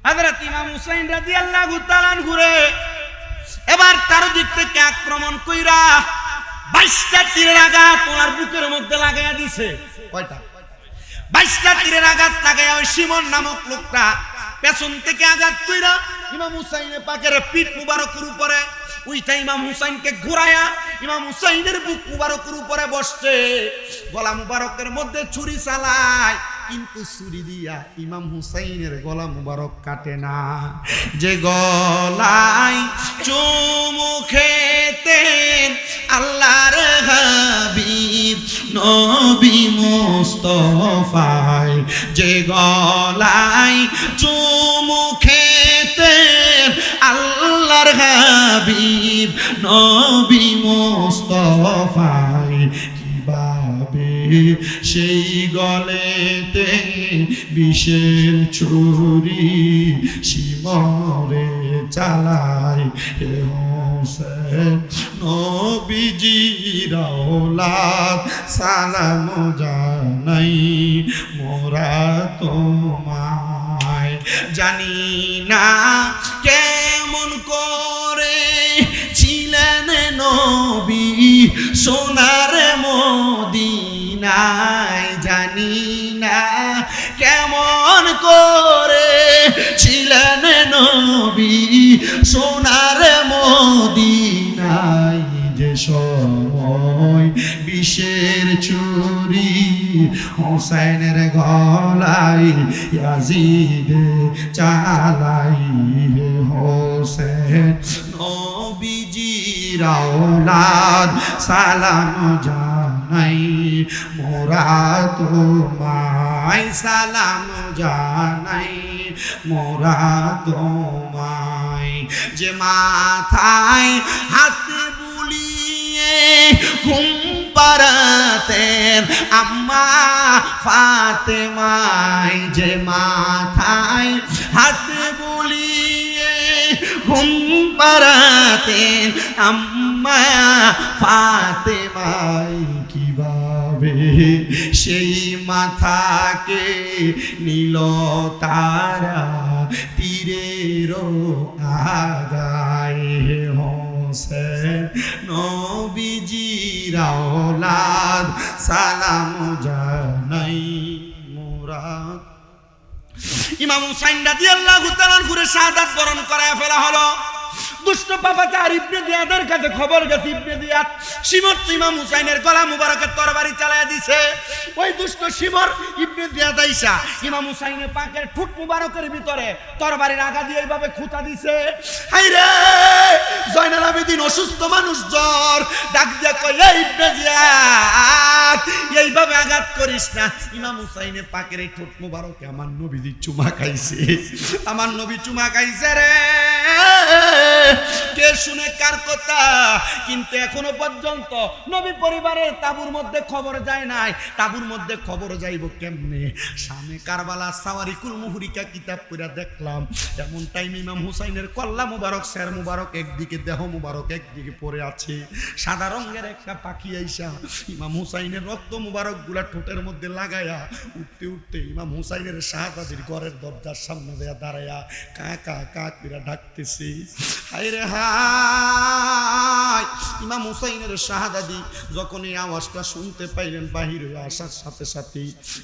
হযরত ইমাম হুসাইন রাদিয়াল্লাহু তাআলা ঘুরে এবার তার দিক থেকে আক্রমণ কইরা 22টা তীরের আঘাত ওনার বুকের মধ্যে লাগাইয়া দিছে। কয়টা? 22টা তীরের আঘাত লাগাইয়া ওই শিমন নামক লোকটা পেছন থেকে আঘাত কইরা ইমাম হুসাইনের পাকের পিঠ মুবারকের উপরে উইটা ইমাম হুসাইনকে ঘুরায়া ইমাম হুসাইনের বুক মুবারকের উপরে বসছে, গলা মুবারকের মধ্যে ছুরি চালায়, কিন্তু ছুরি দিয়া ইমাম হুসাইনের গলা মুবারক কাটে না। যে গলায় চুমু খেতেন আল্লাহর হাবিব নবী মুস্তাফায়, যে গলায় চুমু খেতেন আল্লাহর হাবিব নবী মুস্তাফায়, কিভাবে সেই গলেতে বিষের ছুরি শিমরে চালায় হে হোসেন নবীজির আওলাদ সালাম জানাই মোরা তোমায়। জানি না কেমন করে ছিলেন নবী সোনার মদিনায়, জানি না কেমন করে ছিলেন নবী সোনার মদিনায়, যে সময় বিষের ছুরি হোসেনের গলায় ইয়াজিদে চালাই হে হোসেন নবীজির আওলাদ সালাম জানাই মোরা তোমায়, সালাম জানাই মোরা তোমায়। যে মাথায় হাত বুলিয়ে ঘুম পাড়াতেন আম্মা ফাতেমায়, যে মাথায় হাত বুলিয়ে ঘুম পাড়াতেন আম্মা ফাতেমায়, কিভাবে সেই মাথাকে নীল তারা তীরের আগায় হে হোসেন নবীজির আওলাদ সালাম জানাই মোরা। ইমাম হুসাইন রাদিয়াল্লাহু তাআলা ঘুরে শাহাদাত বরণ করায় ফেলা হলো। দুষ্ট বাবাজার ইবনে জিয়াদের কাছে খবর গেছে, ইবনে জিয়াদ শিমর ইমাম হুসাইনের গলা মুবারকে তরবারি চালায়া দিছে। ওই দুষ্ট শিমর ইবনে জিয়াদ আইসা ইমাম হুসাইনের পাকের ঠোঁট মুবারকের ভিতরে তরবারির আগা দিয়ে এইভাবে খুঁতা দিছে। হায়রে জয়নাল আবেদিন অসুস্থ মানুষ, জ্বর, ডাক দিয়া কয় এই ইবনে জিয়াদ এইভাবে আঘাত করিস না, ইমাম হুসাইনের পাকের এই ঠোঁট মুবারকে আমার নবীজি চুমা খাইছে, আমার নবী চুমা খাইছে রে। কে শুনে কার কথা? কিন্তু এখনো পর্যন্ত নবী পরিবারের তাবুর মধ্যে খবর যায় নাই। তাবুর মধ্যে খবর যাইব কেমনে? সামনে কারবালা সাওয়ারিকুল মুহরিকা কিতাব পড়া দেখলাম, এমন টাইম ইমাম হুসাইনের কল্লা মুবারক শের মুবারক একদিকে, দেহ মুবারক একদিকে পড়ে আছে। সাদা রঙের একটা পাখি আইসা ইমাম হুসাইনের রক্ত মুবারক গুলা ঠোঁটের মধ্যে লাগায়া উঠতে উঠতে ইমাম হুসাইনের শাহবাজির ঘরের দরজার সামনে দাঁড়ায়া কা কা কা করে ডাকতেছে। হায়রে হায়, ইমাম হুসাইনের শাহাদাতি যখন এই আওয়াজটা শুনতে পাইলেন, বাহির হয়ে আসার সাথে সাথে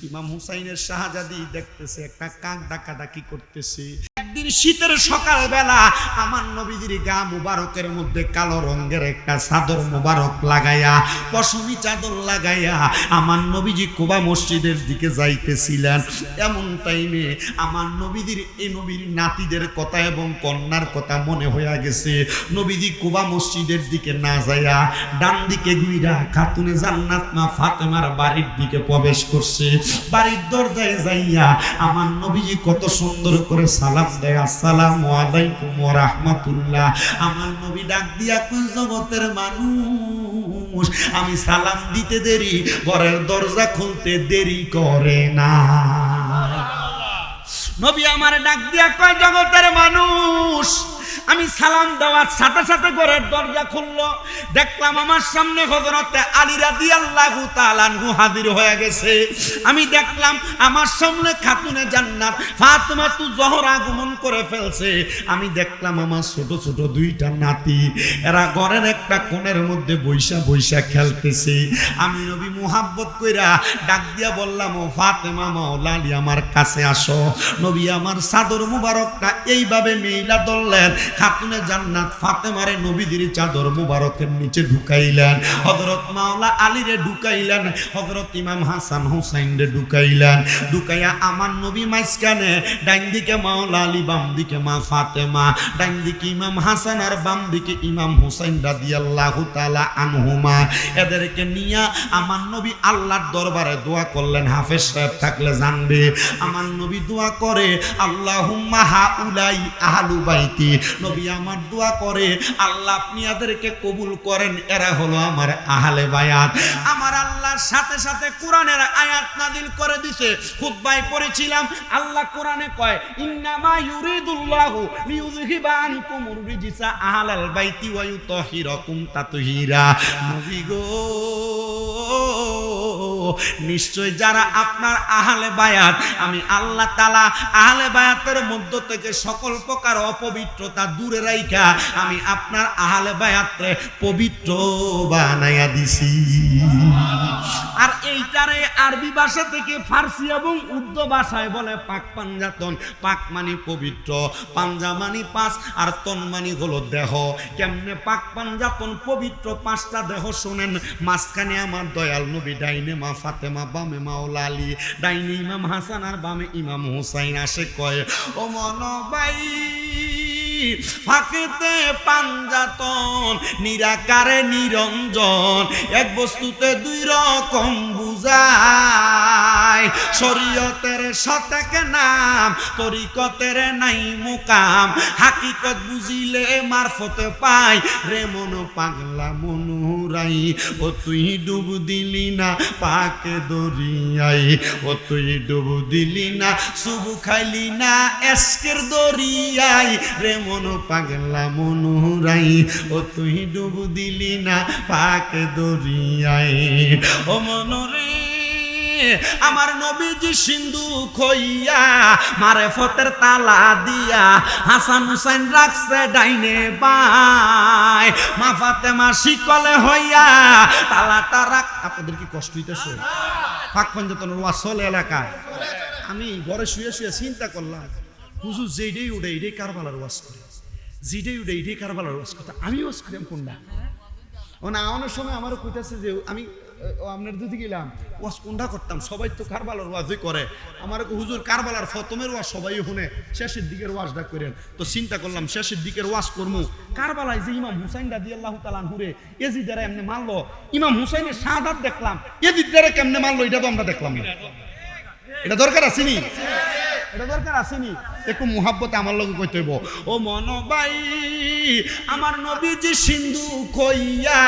ইমাম হুসাইনের শাহাদাতি দেখতেছে একটা কাক ডাকাডাকি করতেছে। একদিন শীতের সকাল বেলা আমার নবীজির গা মুবারকের মধ্যে কালো রঙের একটা চাদর মুবারক লাগাইয়া, পশমি চাদর লাগাইয়া আমার নবীজি কুবা মসজিদের দিকে যাইতেছিলেন। এমন টাইমে আমার নবীজির এই নবীর নাতিদের কথা এবং কন্যার কথা মনে হইয়া গেছে। নবীজি কুবা মসজিদের দিকে না যাইয়া ডান দিকে ঘুইরা খাতুনে জান্নাত মা ফাতেমার বাড়ির দিকে প্রবেশ করছে। বাড়ির দরজায় যাইয়া আমার নবীজি কত সুন্দর করে সালাম দেয়, আসসালামু আলাইকুম ওয়া রাহমাতুল্লাহ। আমার নবী ডাক দিয়া কই, জগতের মানুষ আমি সালাম দিতে দেরি, ঘরের দরজা খুলতে দেরি করে না। নবী আমার ডাক দিয়া কয়, জগতের মানুষ আমি সালাম দেওয়ার সাথে সাথে ঘরের দরজা খুললো, দেখলাম আমার সামনে হযরতে আলী রাদিয়াল্লাহু তাআলা আনহু হাজির হয়ে গেছে। আমি দেখলাম আমার সামনে খাতুনে জান্নাত ফাতেমাতু জোহরা আগমন করে ফেলছে। আমি দেখলাম আমার ছোট ছোট দুইটা নাতি, এরা ঘরের একটা কোণের মধ্যে বৈশা বৈশা খেলতেছে। আমি নবী মুহাব্বত কইরা ডাক দিয়া বললাম, ও ফাতেমা মাওলা আলী আমার কাছে আসো। নবী আমার চাদর মুবারকটা এইভাবে মেইলা ধরলেন, খাতুনে জান্নাত ফাতেমারে নবীদের চাদর মুবারকের নিচে ঢুকাইলেন, হযরত মাওলা আলীরে ঢুকাইলেন, হযরত ইমাম হাসান হুসাইন রে ঢুকাইলেন। ঢুকাইয়া আমার নবী মাঝখানে, ডাইন দিকে মাওলা আলী, বাম দিকে মা ফাতেমা, ডাইন দিকে ইমাম হাসান আর বাম দিকে ইমাম হুসাইন রাদিয়াল্লাহু তাআলা আনহুমা। এদেরকে নিয়া আমার নবী আল্লাহর দরবারে দোয়া করলেন। হাফেজ সাহেব থাকলে জানবে, আমার নবী দোয়া করে, আল্লাহুম্মা হাউলাই আহলু বাইতি। নবী আমার দোয়া করে, আল্লাহ আপনি এদেরকে কবুল করেন, এরা হলো আমার আহলে বায়াত। আমার আল্লাহর সাথে সাথে কোরআনের আয়াত নাযিল করে দিছে। খুতবায় পড়েছিলাম, আল্লাহ কোরআনে কয়, ইন্নামা ইউরিদুল্লাহু লিইউযহিবা আনকুমুর রিজসা আহলাল বাইতি ওয়া ইউতাহিরাকুম তাতহীরা। নবী গো, নিশ্চয় যারা আপনার আহলে বায়াত, আমি আল্লাহ তাআলা আহলে বায়াতের মধ্য থেকে সকল প্রকার অপবিত্রতা দূরে রাইখা আমি আপনার আহলে বায়াতরে পবিত্র বানাইয়া দিছি। আর এইটারে আরবি ভাষা থেকে ফার্সি এবং উর্দু ভাষায় বলে পাক পাঞ্জাতন। পাক মানে পবিত্র, পাঞ্জা মানে পাঁচ, আর তন মানে হলো দেহ। কেমনে পাক পাঞ্জাতন পবিত্র? পাঁচটা দেহ শোনেন। মাঝখানে আমার দয়াল নবী, ডাইনে মা ফাতেমা, বামে মাওলা আলী, ডাইনে ইমাম হাসান আর বামে ইমাম হুসাইন। আসে কয়, ও মনবাই ফাঁকেতে পাঞ্জাতন, নিরাকারে নিরঞ্জন, এক বস্তুতে দুই রকম বুঝায়। শরীয়তের শতেক নাম, তরিকতের নাই মুকাম, হাকিকত বুঝিলে মারফতে পাই, রে মন পাগলা মনুরাই। ও তুই ডুব দিলি না পাকে দরিয়াই, ও তুই ডুব দিলি না সুবু খাইলি না এসকের দরিয়াই, রে মন পাগলা মনুরাই। ও তুই ডুব দিলি না পাকে দরিয়াই। ও মনরে, আমার নবীজি সিন্ধু খইয়া মারেফতের তালা দিয়া হাসান হুসাইন রাখছে ডাইনে বাই, মা ফাতেমা শিকলে হইয়া তালাটা রাখ। আপনাদের কি কষ্ট হইতেছে? পাক পাঞ্জাতনের ওয়াজ চলে এলাকায়। আমি ঘরে শুয়ে শুয়ে চিন্তা করলাম, হুজুর যেইটাই উঠে এইটাই কারবালার ওয়াজ করে, যেটাই উঠে এইটাই কারবালার ওয়াজ করতে, আমি ওয়াজ করি কোনটা? ও না, অনেক সময় আমারও কইতেছে যে আমি আপনার দিদি গেলাম ওয়াজ কোনটা করতাম, সবাই তো কারবালার ওয়াজই করে। আমার হুজুর কারবালার ফতমের ওয়াজ সবাই শুনে, শেষের দিকের ওয়াজটা করেন। তো চিন্তা করলাম শেষের দিকের ওয়াজ করবো। কারবালায় যে ইমাম হুসাইন রাদিয়াল্লাহু তাআলা আনহুরে এজিদেরা এমনি মারলো, ইমাম হুসাইনের শাহাদাত দেখলাম, এজিদেরা কেমনে মারলো এটা তো আমরা দেখলাম না। এটা দরকার আসেনি? এটা দরকার আসেনি? একটু মুহাব্বতে আমার লগে কইতে হইব, ও মনবাই আমার নবীজি সিন্ধু খইয়া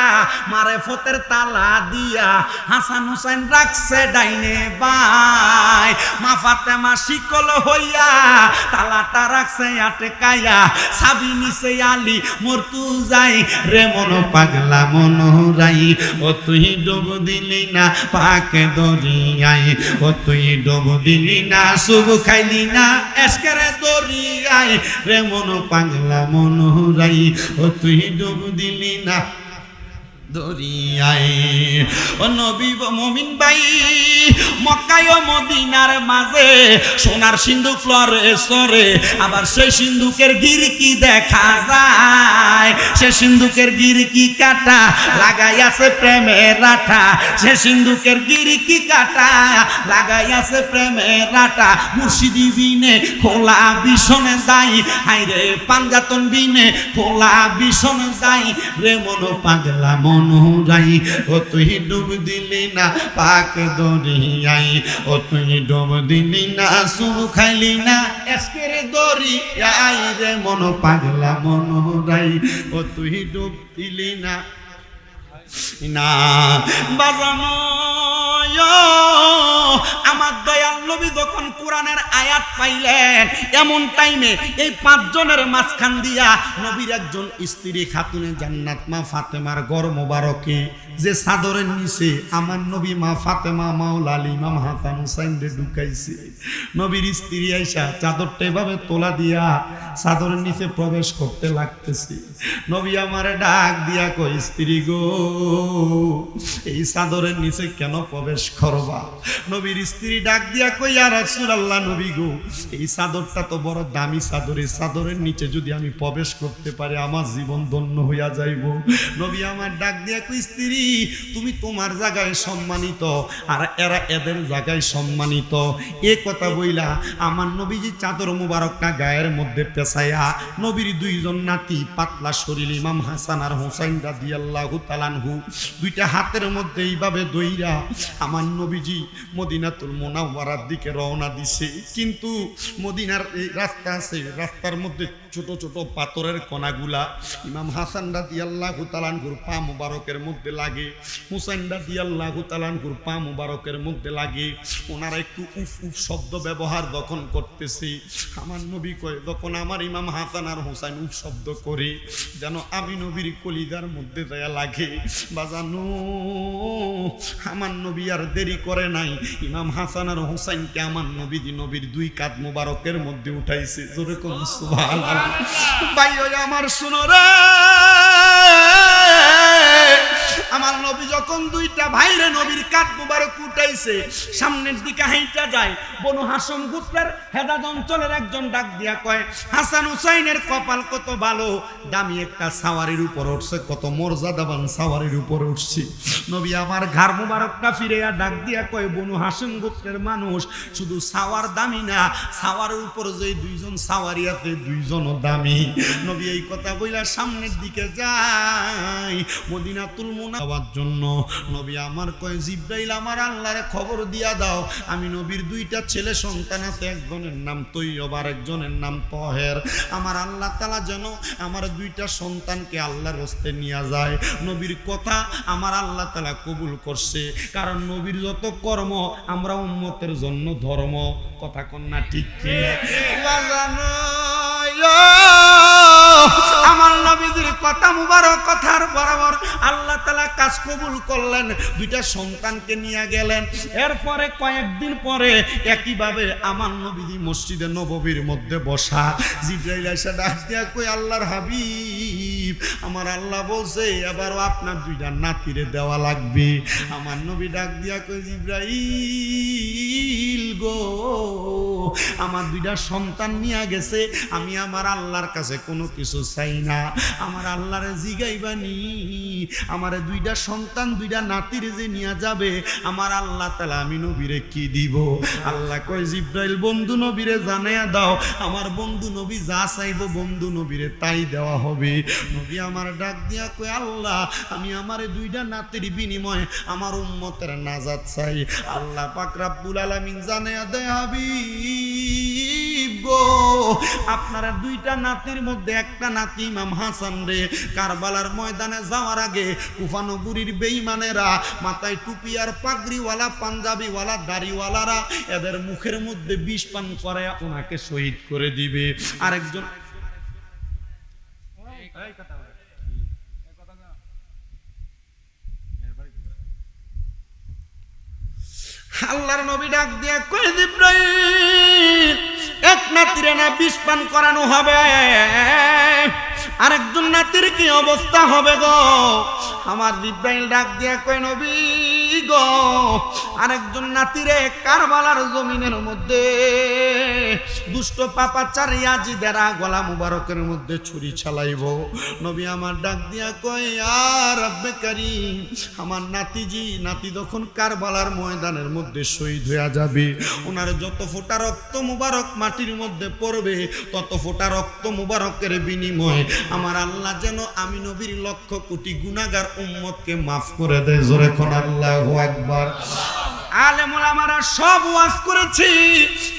মারেফতের তালা দিয়া হাসান হুসাইন রাখছে ডাইনে বাই, মা ফাতেমা শিকল হইয়া তালাটা রাখছে আটকাইয়া, সাবি নিছে আলী মরতু যাই, রে মন পাগলা মনোরাই। ও তুই ডুব দিলি না পাকে দরিয়াই, ও তুই ডুব দিলি না সুব খাইলি না এসকের দরিয়াই, রে মন পাগলা মনোরাই। ও তুই ডুব দিলি না দরিয়াই। ও নবী মুমিন ভাই, মক্কায় ও মদিনার মাঝে সোনার সিন্ধুক লরে সরে, আবার সেই সিন্ধুকের গিরকি দেখা যায়, সে সিন্ধুকের গিরকি কাটা লাগাই আছে প্রেমের রাঠা, সে সিন্ধুকের গিরকি কাটা লাগাই আছে প্রেমের রাঠা। মুর্শিদি বিনে খোলা বিছনে যাই, হাইরে পাঞ্জাতন বিনে খোলা বিছনে যাই, রে মন পাগলা মনোরাই। ও তুই ডুব দিলি না পাক দরিয়াই, ও তুই ডুব দিলি না সুর খাইলি না এসকের দরিয়াই, রে মন পাগলা মনোরাই। ও তুই ডুব দিলি না না বাজানো আমার দয়াল নবী যখন কোরআনের আয়াত পাইলেন এমন টাইমে এই পাঁচজনের মাঝখান দিয়া নবীর একজন স্ত্রী খাতুনে জান্নাত মা ফাতেমার ঘর মোবারকে যে চাদরের নিচে আমার নবী মা ফাতেমা মাওলা আলী ইমাম হাসান হুসাইন রে ঢুকাইছে, নবীর স্ত্রী আইসা চাদরটা এভাবে তোলা দিয়া চাদরের নিচে প্রবেশ করতে লাগতেছে। নবী আমারে ডাক দিয়া কই, স্ত্রী গো এই চাদরের নিচে কেন প্রবেশ করবা? নবীর স্ত্রী ডাক দিয়া কই, ইয়া রাসূলুল্লাহ, নবী গো এই চাদরটা তো বড় দামি চাদর, এই চাদরের নিচে যদি আমি প্রবেশ করতে পারি আমার জীবন ধন্য হইয়া যাইব। নবী আমার ডাক দিয়া কই, স্ত্রী তুমি তোমার জায়গায় সম্মানিত আর এরা এদের জায়গায় সম্মানিত। এ কথা বইলা আমার নবীজি চাদর মুবারকটা গায়ের মধ্যে পেছায়া নবীর দুইজন নাতি পাতলা শরীর ইমাম হাসান আর হুসাইন রাদিয়াল্লাহু তাআলা আনহু দুইটা হাতের মধ্যে এইভাবে দইরা আমার নবীজি মদিনাতুল মুনাওয়ারার দিকে রওনা দিছে। কিন্তু মদিনার এই রাস্তা আছে, রাস্তার মধ্যে ছোট ছোট পাথরের কণাগুলা ইমাম হাসান রাদিয়াল্লাহু তাআলা আনহুর পা মুবারকের মধ্যে লাগে, হুসাইন রাদিয়াল্লাহু তাআলা আনহুর পা মুবারকের মধ্যে লাগে। ওনারা একটু উফ উফ শব্দ ব্যবহার যখন করতেছে, আমার নবী কয় যখন আমার ইমাম হাসান আর হুসাইন উফ শব্দ করে যেন আমি নবীর কলিজার মধ্যে দয়া লাগে। বাজানো আমার নবী আর দেরি করে নাই, ইমাম হাসান আর হুসাইনকে আমার নবীর দুই কাঁধ মুবারকের মধ্যে উঠাইছে। জোরে কোন সুবহানাল্লাহ। ভাই আমার শুনো রে, আমার নবী যখন দুইটা ভাইরে নবীর কাঁধ মুবারক উঠাইছে সামনের দিকে হাইটা যায়, বনু হাশম গোত্রের হেদাদ অঞ্চলের একজন ডাক দিয়া কয়, হাসান হুসাইনের কপাল কত ভালো, দামি একটা সাওয়ারির উপর উঠছে, কত মর্যাদাবান সাওয়ারির উপর উঠছে। নবী আমার ঘাড় মুবারকটা ফিরেয়া ডাক দিয়া কয়, বনু হাশম গোত্রের মানুষ শুধু সাওয়ার দামি না, সাওয়ারের উপর যে দুইজন সাওয়ারি আছে দুইজনও দামি। নবী এই কথা বইলা সামনের দিকে যায় মদিনাতুল মুনাওয়ারার জন্য। নবী আমার কয়, জিব্রাইল আমার আল্লাহরে খবর দিয়া দাও, আমি নবীর দুইটা ছেলে সন্তান আছে, একজনের নাম তৈয়ব আর একজনের নাম তহের, আমার আল্লাহ তাআলা যেন আমার দুইটা সন্তানকে আল্লাহর রাস্তে নিয়ে যায়। নবীর কথা আমার আল্লাহ তাআলা কবুল করছে, কারণ নবীর যত কর্ম আমরা উম্মতের জন্য ধর্ম। কথা কন্যা ঠিক কি? আমার নবীর কথা মুবারক কথার বরাবর আল্লাহ তাআলা কাজ কবুল করলেন, দুইটা সন্তানকে নিয়ে গেলেন। এরপরে কয়েকদিন পরে একইভাবে আমার নবী মসজিদে নববীর মধ্যে বসা, জিবরাইল এসে ডাক দিয়া কই, আল্লাহর হাবিব আমার আল্লাহ বলছে এবারও আপনার দুইটা নাতিরে দেওয়া লাগবে। আমার নবী ডাক দিয়া কই, জিবরাইল গো আমার দুইটা সন্তান নিয়ে গেছে, আমি আমার আল্লাহর কাছে কোনো কিছু চাই না, আমার আল্লাহরে জিগাইবানি আমার দুইটা সন্তান দুইটা নাতির যে নিয়ে যাবে আমার আল্লাহ তাআলা আমি নবীরে কি দিব? আল্লাহ কয়, জিবরাইল বন্ধু নবীরে জানাইয়া দাও, আমার বন্ধু নবী যা চাইব বন্ধু নবীরে তাই দেওয়া হবে। নবী আমার ডাক দিয়া কয়, আল্লাহ আমি আমার দুইটা নাতির বিনিময়ে আমার উম্মতের নাজাত চাই। আল্লাহ পাক রব্বুল আলামিন জানাইয়া দেয়, হাবিব গো আপনারা দুইটা নাতির মধ্যে একটা নাতি ইমাম হাসান রে কারবালার ময়দানে যাওয়ার আগে কুফানগরীর বেঈমানেরা মাথায় টুপি আর পাগড়িওয়ালা পাঞ্জাবিওয়ালা দাড়িওয়ালারা এদের মুখের মধ্যে বিষ পান করে ওনাকে শহীদ করে দিবে। আরেকজন আল্লাহর নবী ডাক দিয়ে কই, জিবরাইল এক নাতিরে না বিষ পান করানো হবে, আরেকজন নাতির কি অবস্থা হবে গো? আমার জিবরাইল ডাক দিয়ে কই, নবী গো আরেকজন নাতিরে কারবালার জমিনের মধ্যে দুষ্ট পাপাচার ইয়াজিদেরা গলা মুবারকের মধ্যে ছুরি চালাইব। নবী আমার ডাক দিয়া কয়, আর রব্বে কারীম আমার নাতি যখন কারবালার ময়দানের মধ্যে শহীদ হয়ে যাবে, ওনার যত ফোঁটা রক্ত মুবারক মাটির মধ্যে পড়বে তত ফোঁটা রক্ত মুবারকের বিনিময়ে আমার আল্লাহ যেন আমি নবীর লক্ষ কোটি গুনাহগার উম্মতকে মাফ করে দেয়। জোরে কোন আল্লাহু আকবার। আলেম ওলামারা সব ওয়াজ করেছে,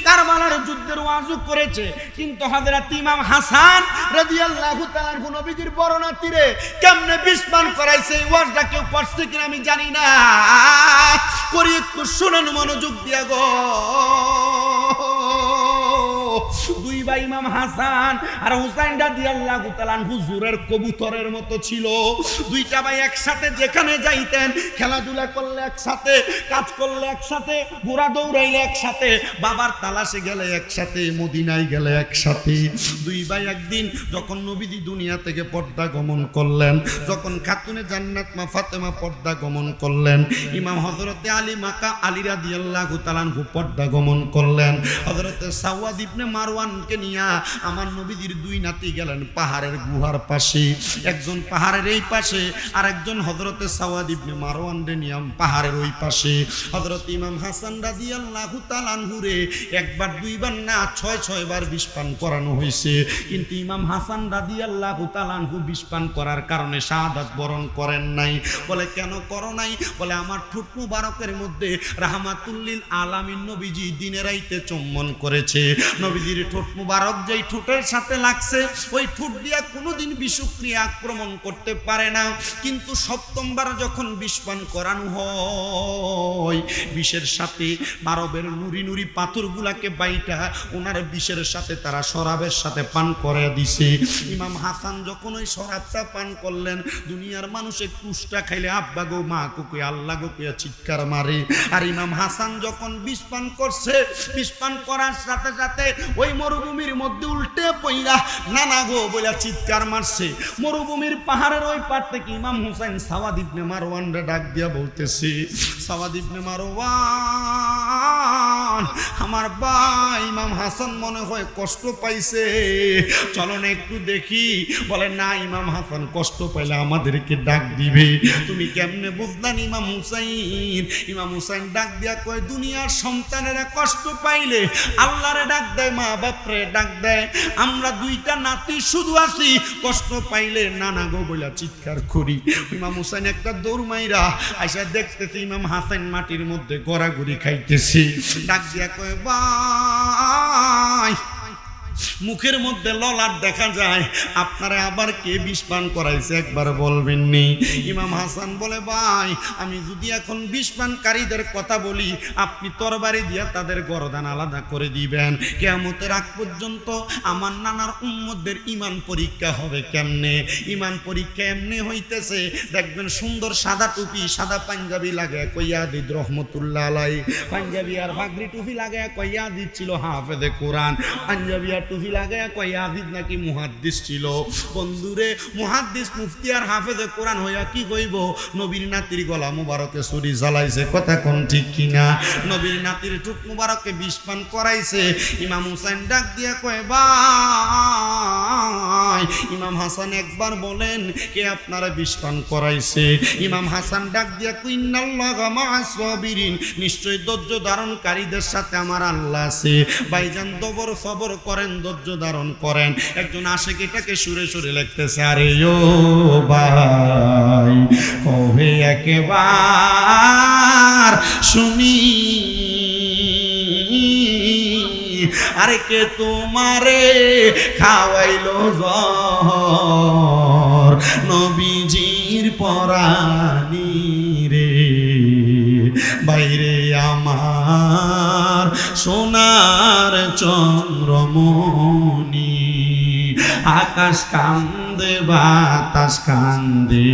কারবালার যুদ্ধের ওয়াজও করেছে, কিন্তু হযরত ইমাম হাসান রাদিয়াল্লাহু তাআলা আনহু নবীজির বড় নাতিরে কেমনে বিষ পান করাইছে এই ওয়াজটা কেউ করছে কিনা আমি জানি না। করি একটু শোনানো মনোযোগ দিয়া গো। দুই ভাই ইমাম হাসান আর হুসাইন রাদিয়াল্লাহু তাআলা হুজুরের কবুতরের মতো ছিল। দুইটা ভাই একসাথে যেখানে যাইতেন, খেলাধুলা করলে একসাথে, কাজ করলে একসাথে, ঘোড়া দৌড়াইলে একসাথে, বাবার তালাশে গেলে একসাথে, মদিনায় গেলে একসাথে। দুই ভাই একদিন যখন নবীজি দুনিয়া থেকে পর্দা গমন করলেন, যখন খাতুনে জান্নাত মা ফাতেমা পর্দা গমন করলেন, ইমাম হযরতে আলী রাদিয়াল্লাহু তাআলা পর্দা গমন করলেন। হযরতে সাওয়াদ ইবনে মারওয়ানকে নিয়া আমার নবীজির দুই নাতি গেলেন পাহাড়ের গুহার পাশে। একজন পাহাড়ের এই পাশে, আর একজন হযরতে সাওয়াদ ইবনে মারওয়ান রে নিয়া পাহাড়ের ওই পাশে। হযরত ইমাম হাসান রাদিয়াল্লাহু তাআলা আনহুরে একবার দুইবার না ৬ বার বিষ পান করানো হয়েছে, কিন্তু ইমাম হাসান রাদিয়াল্লাহু তাআলা আনহু বিষ পান করার কারণে শাহাদাত বরণ করেন নাই। বলে কেন করো নাই? বলে আমার ঠোঁট মুবারকের মধ্যে রাহমাতুল লিল আলামিন নবীজি দিনে রাইতে চুম্বন করেছে। নবীজির ঠোঁট মুবারক যেই ঠোঁটের সাথে লাগছে, ওই ঠোঁট দিয়া কোনোদিন বিষক্রিয়া আক্রমণ করতে পারে না। কিন্তু সপ্তমবার যখন বিষ পান করানো হয়, বিষের সাথে মারবের নুরি নুরি পাথরগুলাকে বাইটা ওনার বিষের সাথে তারা শরাবের সাথে পান করে দিছে। ইমাম হাসান যখন ওই শরাবটা পান করলেন, দুনিয়ার মানুষে কুষ্টা খাইলে আব্বা গো মা কুকুই আল্লাহ গো কুয়া চিৎকার মারে। আর ইমাম হাসান যখন বিষ পান করছে, বিষ পান করার সাথে সাথে ওই মরুভূমির মধ্যে উল্টে পইরা নানা গো বলে চিৎকার মারছে। মরুভূমির পাহাড়ের ওই পার থেকে ইমাম হুসাইন সাওয়াদ ইবনে মারওয়ান রে ডাক দিয়া বলতেছে, সাওয়াদ ইবনে মারওয়ান, আমার ভাই ইমাম হাসান মনে হয় কষ্ট পাইছে, চলো না একটু দেখি। বলে না, ইমাম হাসান কষ্ট পাইলে আমাদেরকে ডাক দিবে। তুমি কেমনে বুঝলেন ইমাম হুসাইন? ইমাম হুসাইন ডাক দিয়া কয়, দুনিয়ার সন্তানেরা কষ্ট পাইলে আল্লাহরে ডাক দেয়, মা বাপরে ডাক দেয়। আমরা দুইটা নাতি শুধু আছি, কষ্ট পাইলে নানা গো বইলা চিৎকার করি। ইমাম হুসাইন একটা দৌড় মাইরা আইসা দেখতেছি ইমাম হাসান মাটির মধ্যে গড়াগড়ি খাইতেছি। ডাক দিয়া কয়, ভাই মুখের মধ্যে ললাট দেখা যায়, আপনারা আবার কে বিষ পান করাইছে একবার বলবেন নি? ইমাম হাসান বলে, ভাই আমি যদি এখন বিষ পানকারীদের কথা বলি, আপনি তরবারি দিয়া তাদের গরদান আলাদা করে দিবেন। কিয়ামতের আগ পর্যন্ত আমার নানার উম্মতদের ঈমান পরীক্ষা হবে কেমনে? ঈমান পরীক্ষা এমনি হইতেছে, দেখবেন সুন্দর সাদা টুপি সাদা পাঞ্জাবি লাগে কইয়াদিদ রহমতুল্লাহ আলাইহি, পাঞ্জাবি আর পাগড়ি টুপি লাগে কইয়াদিদ ছিল হাফেজে কোরআন, পাঞ্জাবি আর টুপি লাগে কইয়াদিদ নাকি মুহাদ্দিস ছিল। বন্ধুরে, মুহাদ্দিস মুফতি আর হাফেজে কোরআন হইয়া কি কইব? নবীর নাতির গলা মুবারকে ছুরি জ্বালাইছে, কথা কোন ঠিক কিনা? নবীর নাতির ঠোঁট মুবারকে বিষ পান করাইছে। ইমাম হুসাইন ডাক দিয়া কয়, ভাই ইমাম হাসান একবার বলেন কে আপনারা বিষ পান করাইছে? ইমাম হাসান ডাক দিয়া কয়, ইন্নাল্লাহা মা'আস সাবিরিন, নিশ্চয় ধৈর্য ধারণকারীদের সাথে আমার আল্লাহ আছে। ভাইজান দবর সবর করেন, ধৈর্য ধারণ করেন। একজন আশিক এটাকে সুরে সুরে লিখতেছে, আরে ও ভাই কবে একবার শুনি, আরে কে তোমারে খাওয়াইলো জহর, নবীজির পরানি রে, বাইরে আমার সোনার চন্দ্রমণি, আকাশ কান্দে বাতাস কান্দে,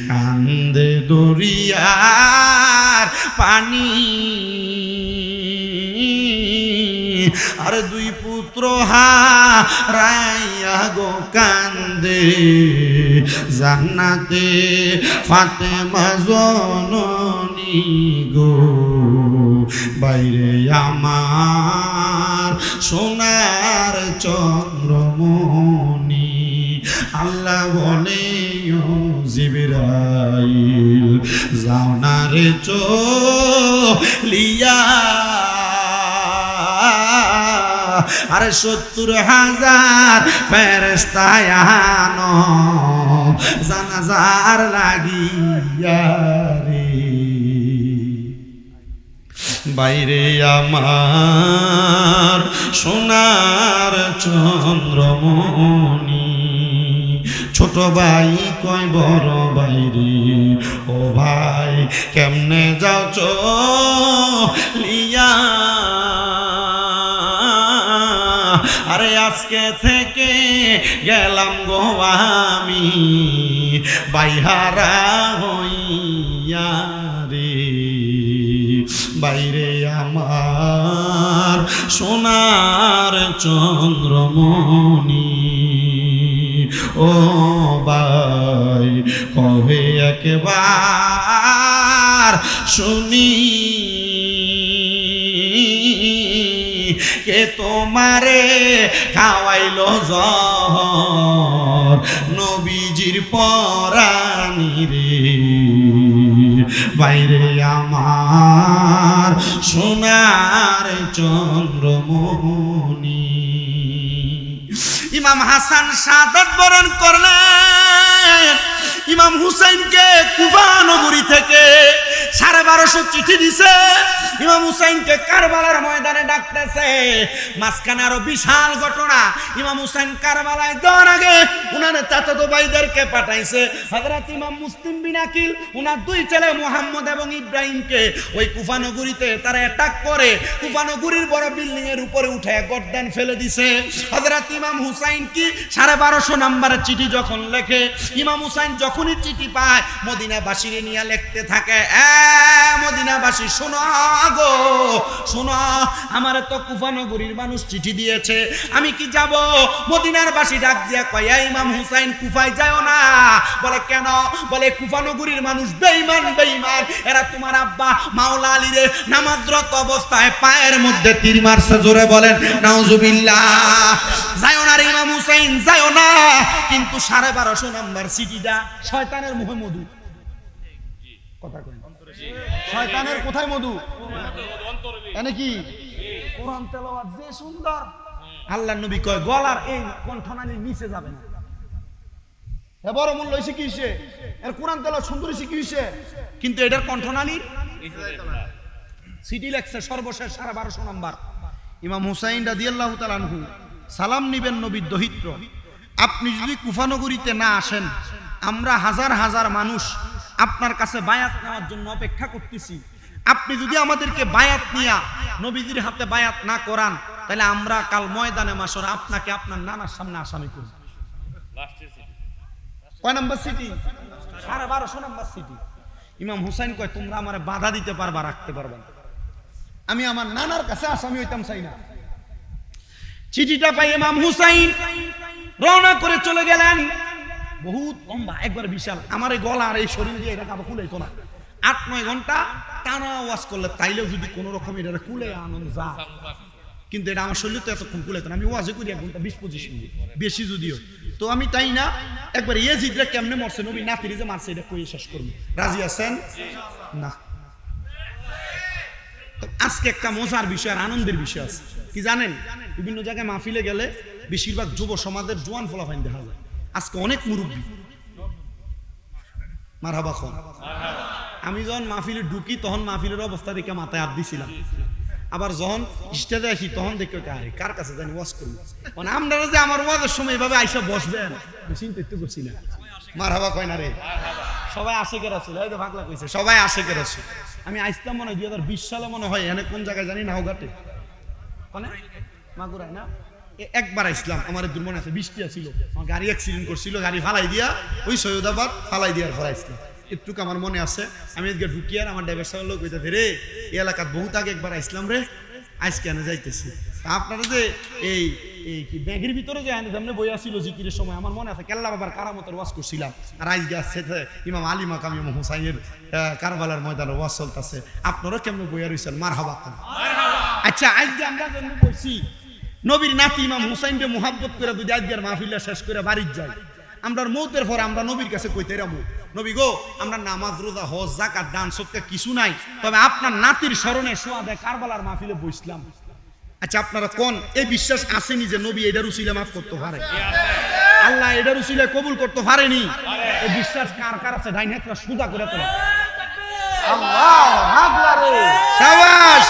কান্দে দরিয়ার পানি, আর দুই পুত্র হারাইয়া গো কান্দে, জান্নাতে ফাতেমা জননী গো, বাইরে আমার সোনার চন্দ্রমণি। আল্লাহ বলে, ও জিবরাইল যাও না রে চলিয়া, আরে ৭০,০০০ ফেরেশতা আনো জানাজার লাগিয়া রে, বাইরে আমার সোনার চন্দ্রমণি, ছোট ভাই কয় বড় ভাই রে, ও ভাই কেমনে যাও চলিয়া, আরে আজকে থেকে গেলাম গো আমি বাইহারা হইয়া রে, বাইরে আমার সোনার চন্দ্রমণি, ও ভাই কবে একবার শুনি কে তোমারে খাওয়াইলো জহর নবীজির পরানি রে, বাইরে আমার সোনার চন্দ্রমণি। ইমাম হাসান শাহাদাত বরণ করলেন। ইমাম হুসাইনকে কুফা নগরী থেকে 1250 চিঠি দিছে। ইমাম হুসাইনকে কারবালার ময়দানে ডাকতেছে। মাঝখানে আরো বিশাল ঘটনা। ইমাম হুসাইন কারবালায় যাওয়ার আগে উনার চাচাতো ভাইদেরকে পাঠাইছে। হযরত ইমাম মুসলিম বিন আকিল উনার 2 ছেলে মুহাম্মদ এবং ইব্রাহিমকে ওই কুফা নগরীতে তারা অ্যাটাক করে কুফা নগরীর বড় বিল্ডিং এর উপরে উঠে গর্দান ফেলে দিছে। হযরত ইমাম হুসাইন কি 1250 নম্বরের চিঠি যখন লেখে, ইমাম হুসাইন যখনই চিঠি পায় মদিনাবাসীরে নিয়ে লিখতে থাকে, মদিনাবাসী শোনো গো শোনো, আমার তো কুফা নগরীর মানুষ চিঠি দিয়েছে, আমি কি যাব? মদিনার বাসী ডাক দিয়া কয়, ইমাম হুসাইন কুফায় যাও না। বলে কেন? বলে কুফা নগরীর মানুষ বেঈমান বেঈমান, এরা তোমার আব্বা মাওলা আলীরে নামাজরত অবস্থায় পায়ের মধ্যে তীর মারছে। জোরে বলেন নাউজুবিল্লাহ। যাও না রে ইমাম হুসাইন, যাও না। কিন্তু 1250 নম্বর চিঠিটা শয়তানের মুখে মধু। কথা কই, শয়তানের কোথায় মধু? এনে কি কোরআন তেলাওয়াত যে সুন্দর, আল্লাহর নবী কয় গলার এই কণ্ঠনালীর নিচে যাবে না। এ বড় মূল্য হইছে কি হইছে? এর কোরআন তেলাওয়াত সুন্দর হইছে কি হইছে? কিন্তু এটার কণ্ঠনালীর নিচে যাইতো না। চিঠি লেখছে সর্বশেষ 1250 নম্বর। ইমাম হুসাইন রাদিয়াল্লাহু তাআলা আনহু সালাম নিবেন নবীর দহিত্র। আপনি যদি কুফা নগরীতে না আসেন, আমরা হাজার হাজার মানুষ আপনার কাছে বায়াত নেওয়ার জন্য অপেক্ষা করতেছি। আপনি যদি আমাদেরকে বায়াত নিয়া নবীজির হাতে বায়াত না করান, তাহলে আমরা কাল ময়দানে মাশর আপনাকে আপনার নানার সামনে আসামি করব। কয় নম্বর সিটি? 1250 নম্বর সিটি। ইমাম হুসাইন কয়, তোমরা আমারে বাধা দিতে পারবা, রাখতে পারবা না। আমি আমার নানার কাছে আসামি হইতাম চাই না। চিঠিটা পাই ইমাম হুসাইন রওনা করে চলে গেলেন। বহুত লম্বা, একবার বিশাল। আমার এই গলা আর এই শরীর দিয়ে এটা কাবো কুলাইতো না। 8-9 ঘন্টা টানা ওয়াজ করলে তাইলেও যদি কোনো রকম এটা কুলে আনন্দ যা, কিন্তু এটা আমার শরীর তো এতক্ষণ কুলাইতো না। আমি ওয়াজে করি 1 ঘন্টা 20-25 মিনিট, বেশি যদিও। তো আমি তাই না, একবার ইয়াজিদরা কেমনে মরছে, নবী নাতিরে যে মারছে, এটা কইয়ে শেষ করব। রাজি আছেন না? আজকে একটা মজার বিষয় আর আনন্দের বিষয় আছে কি জানেন? বিভিন্ন জায়গায় মাহফিলে গেলে বেশিরভাগ যুব সমাজের জোয়ান ফলাফাইন দেখা যায়। আজকে অনেক মুরব্বী। মারহাবা খন। আমি যখন মাহফিলে ঢুকি তখন মাহফিলের অবস্থা দেখে মাথায় হাত দিছিলাম। আবার যখন স্টেজে আসি তখন দেখে আরে কার কাছে জানি ওয়াজ করবো, মানে আপনারা যে আমার ওয়াজের সময় এভাবে আইসা বসবেন চিন্তা একটু করছি না। মারহাবা কয় না রে? সবাই আশেকের আছে, হয়তো ভাগলা কইছে, সবাই আশেকের আছে। আমি আইসলাম মনে হয় 2020 সালে মনে হয়, এনে কোন জায়গায় জানি নাওঘাটে, মানে মাগুরায় না, একবার আইসলাম। আমার দূর মনে আছে, বৃষ্টি আসছিল, আমার গাড়ি অ্যাক্সিডেন্ট করছিল, গাড়ি ফালাই দিয়া ওই সৈয়দাবাদ ফালাই দিয়ার পর আইসলাম। একটুকু আমার মনে আছে। আমি আজকে ঢুকি আর আমার ড্রাইভার সাহেব লোক কইতে রে, এই এলাকার বহুত আগে একবার আইসলাম রে, আজ কেন যাইতেছি। আপনারা যে এই কি ব্যাগের ভিতরে যে সামনে বই আসছিল জিকিরের সময়, আমার মনে আছে কেল্লা বাবার কারামতের ওয়াজ করছিলাম। আর আজ গেছে ইমাম আলী মাকাম ইমাম হুসাইনের কারবালার ময়দানে ওয়াজ চলতেছে। আপনারা কেমন বইয়া রইছেন? মারহাবা। আচ্ছা, আজকে আমরা জন্য বলছি নবীর নাতি ইমাম হুসাইনকে মুহাব্বত করে যদি আজকের মাহফিলটা শেষ করে বাড়ির যাই, আমরা মৌতের পরে আমরা নবীর কাছে কইতে রামু, নবী গো, আমরা নামাজ রোজা হজ যাকাত দান সদকা কিছু নাই, তবে আপনার নাতির স্মরণে সোয়াদে কারবালার মাহফিলে বসলাম। আচ্ছা, আপনারা কোন এই বিশ্বাস আসেনি যে নবী এটার উসিলা মাফ করতে পারে, আল্লাহ এটার উসিলা কবুল করতে পারেনি? এই বিশ্বাস কার কার আছে? ডাইন হাতটা সুজা করে তোলা। আল্লাহ আকবার, শাবাশ।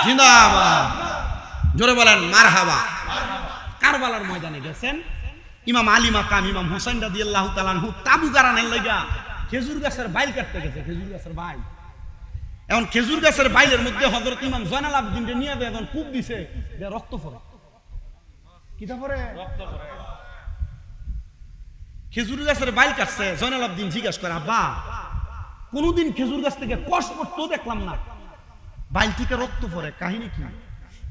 জিন্দাবাদ। জোরে বলেন মারহাবা। কারবালার ময়দানে গেছেন ইমাম আলী মাকাম ইমাম হোসেন রাদিয়াল্লাহু তাআলা আনহু তাবু গারানের লাগা খেজুর গাছের বাইল কাটতে গেছে, খেজুর গাছের বাইল। এখন খেজুর গাছের বাইলের মধ্যে হযরত ইমাম জয়নাল আবেদিনকে নিয়ে এখন কূপ দিছে, রক্ত পড়ে। কিটা পড়ে? রক্ত পড়ে। খেজুর গাছের বাইল কাটছে। জয়নাল আবেদিন জিজ্ঞাসা করে, আব্বা কোনদিন খেজুর গাছ থেকে কষ পড়তেও দেখলাম না, বাইল থেকে রক্ত পড়ে, কাহিনী কি?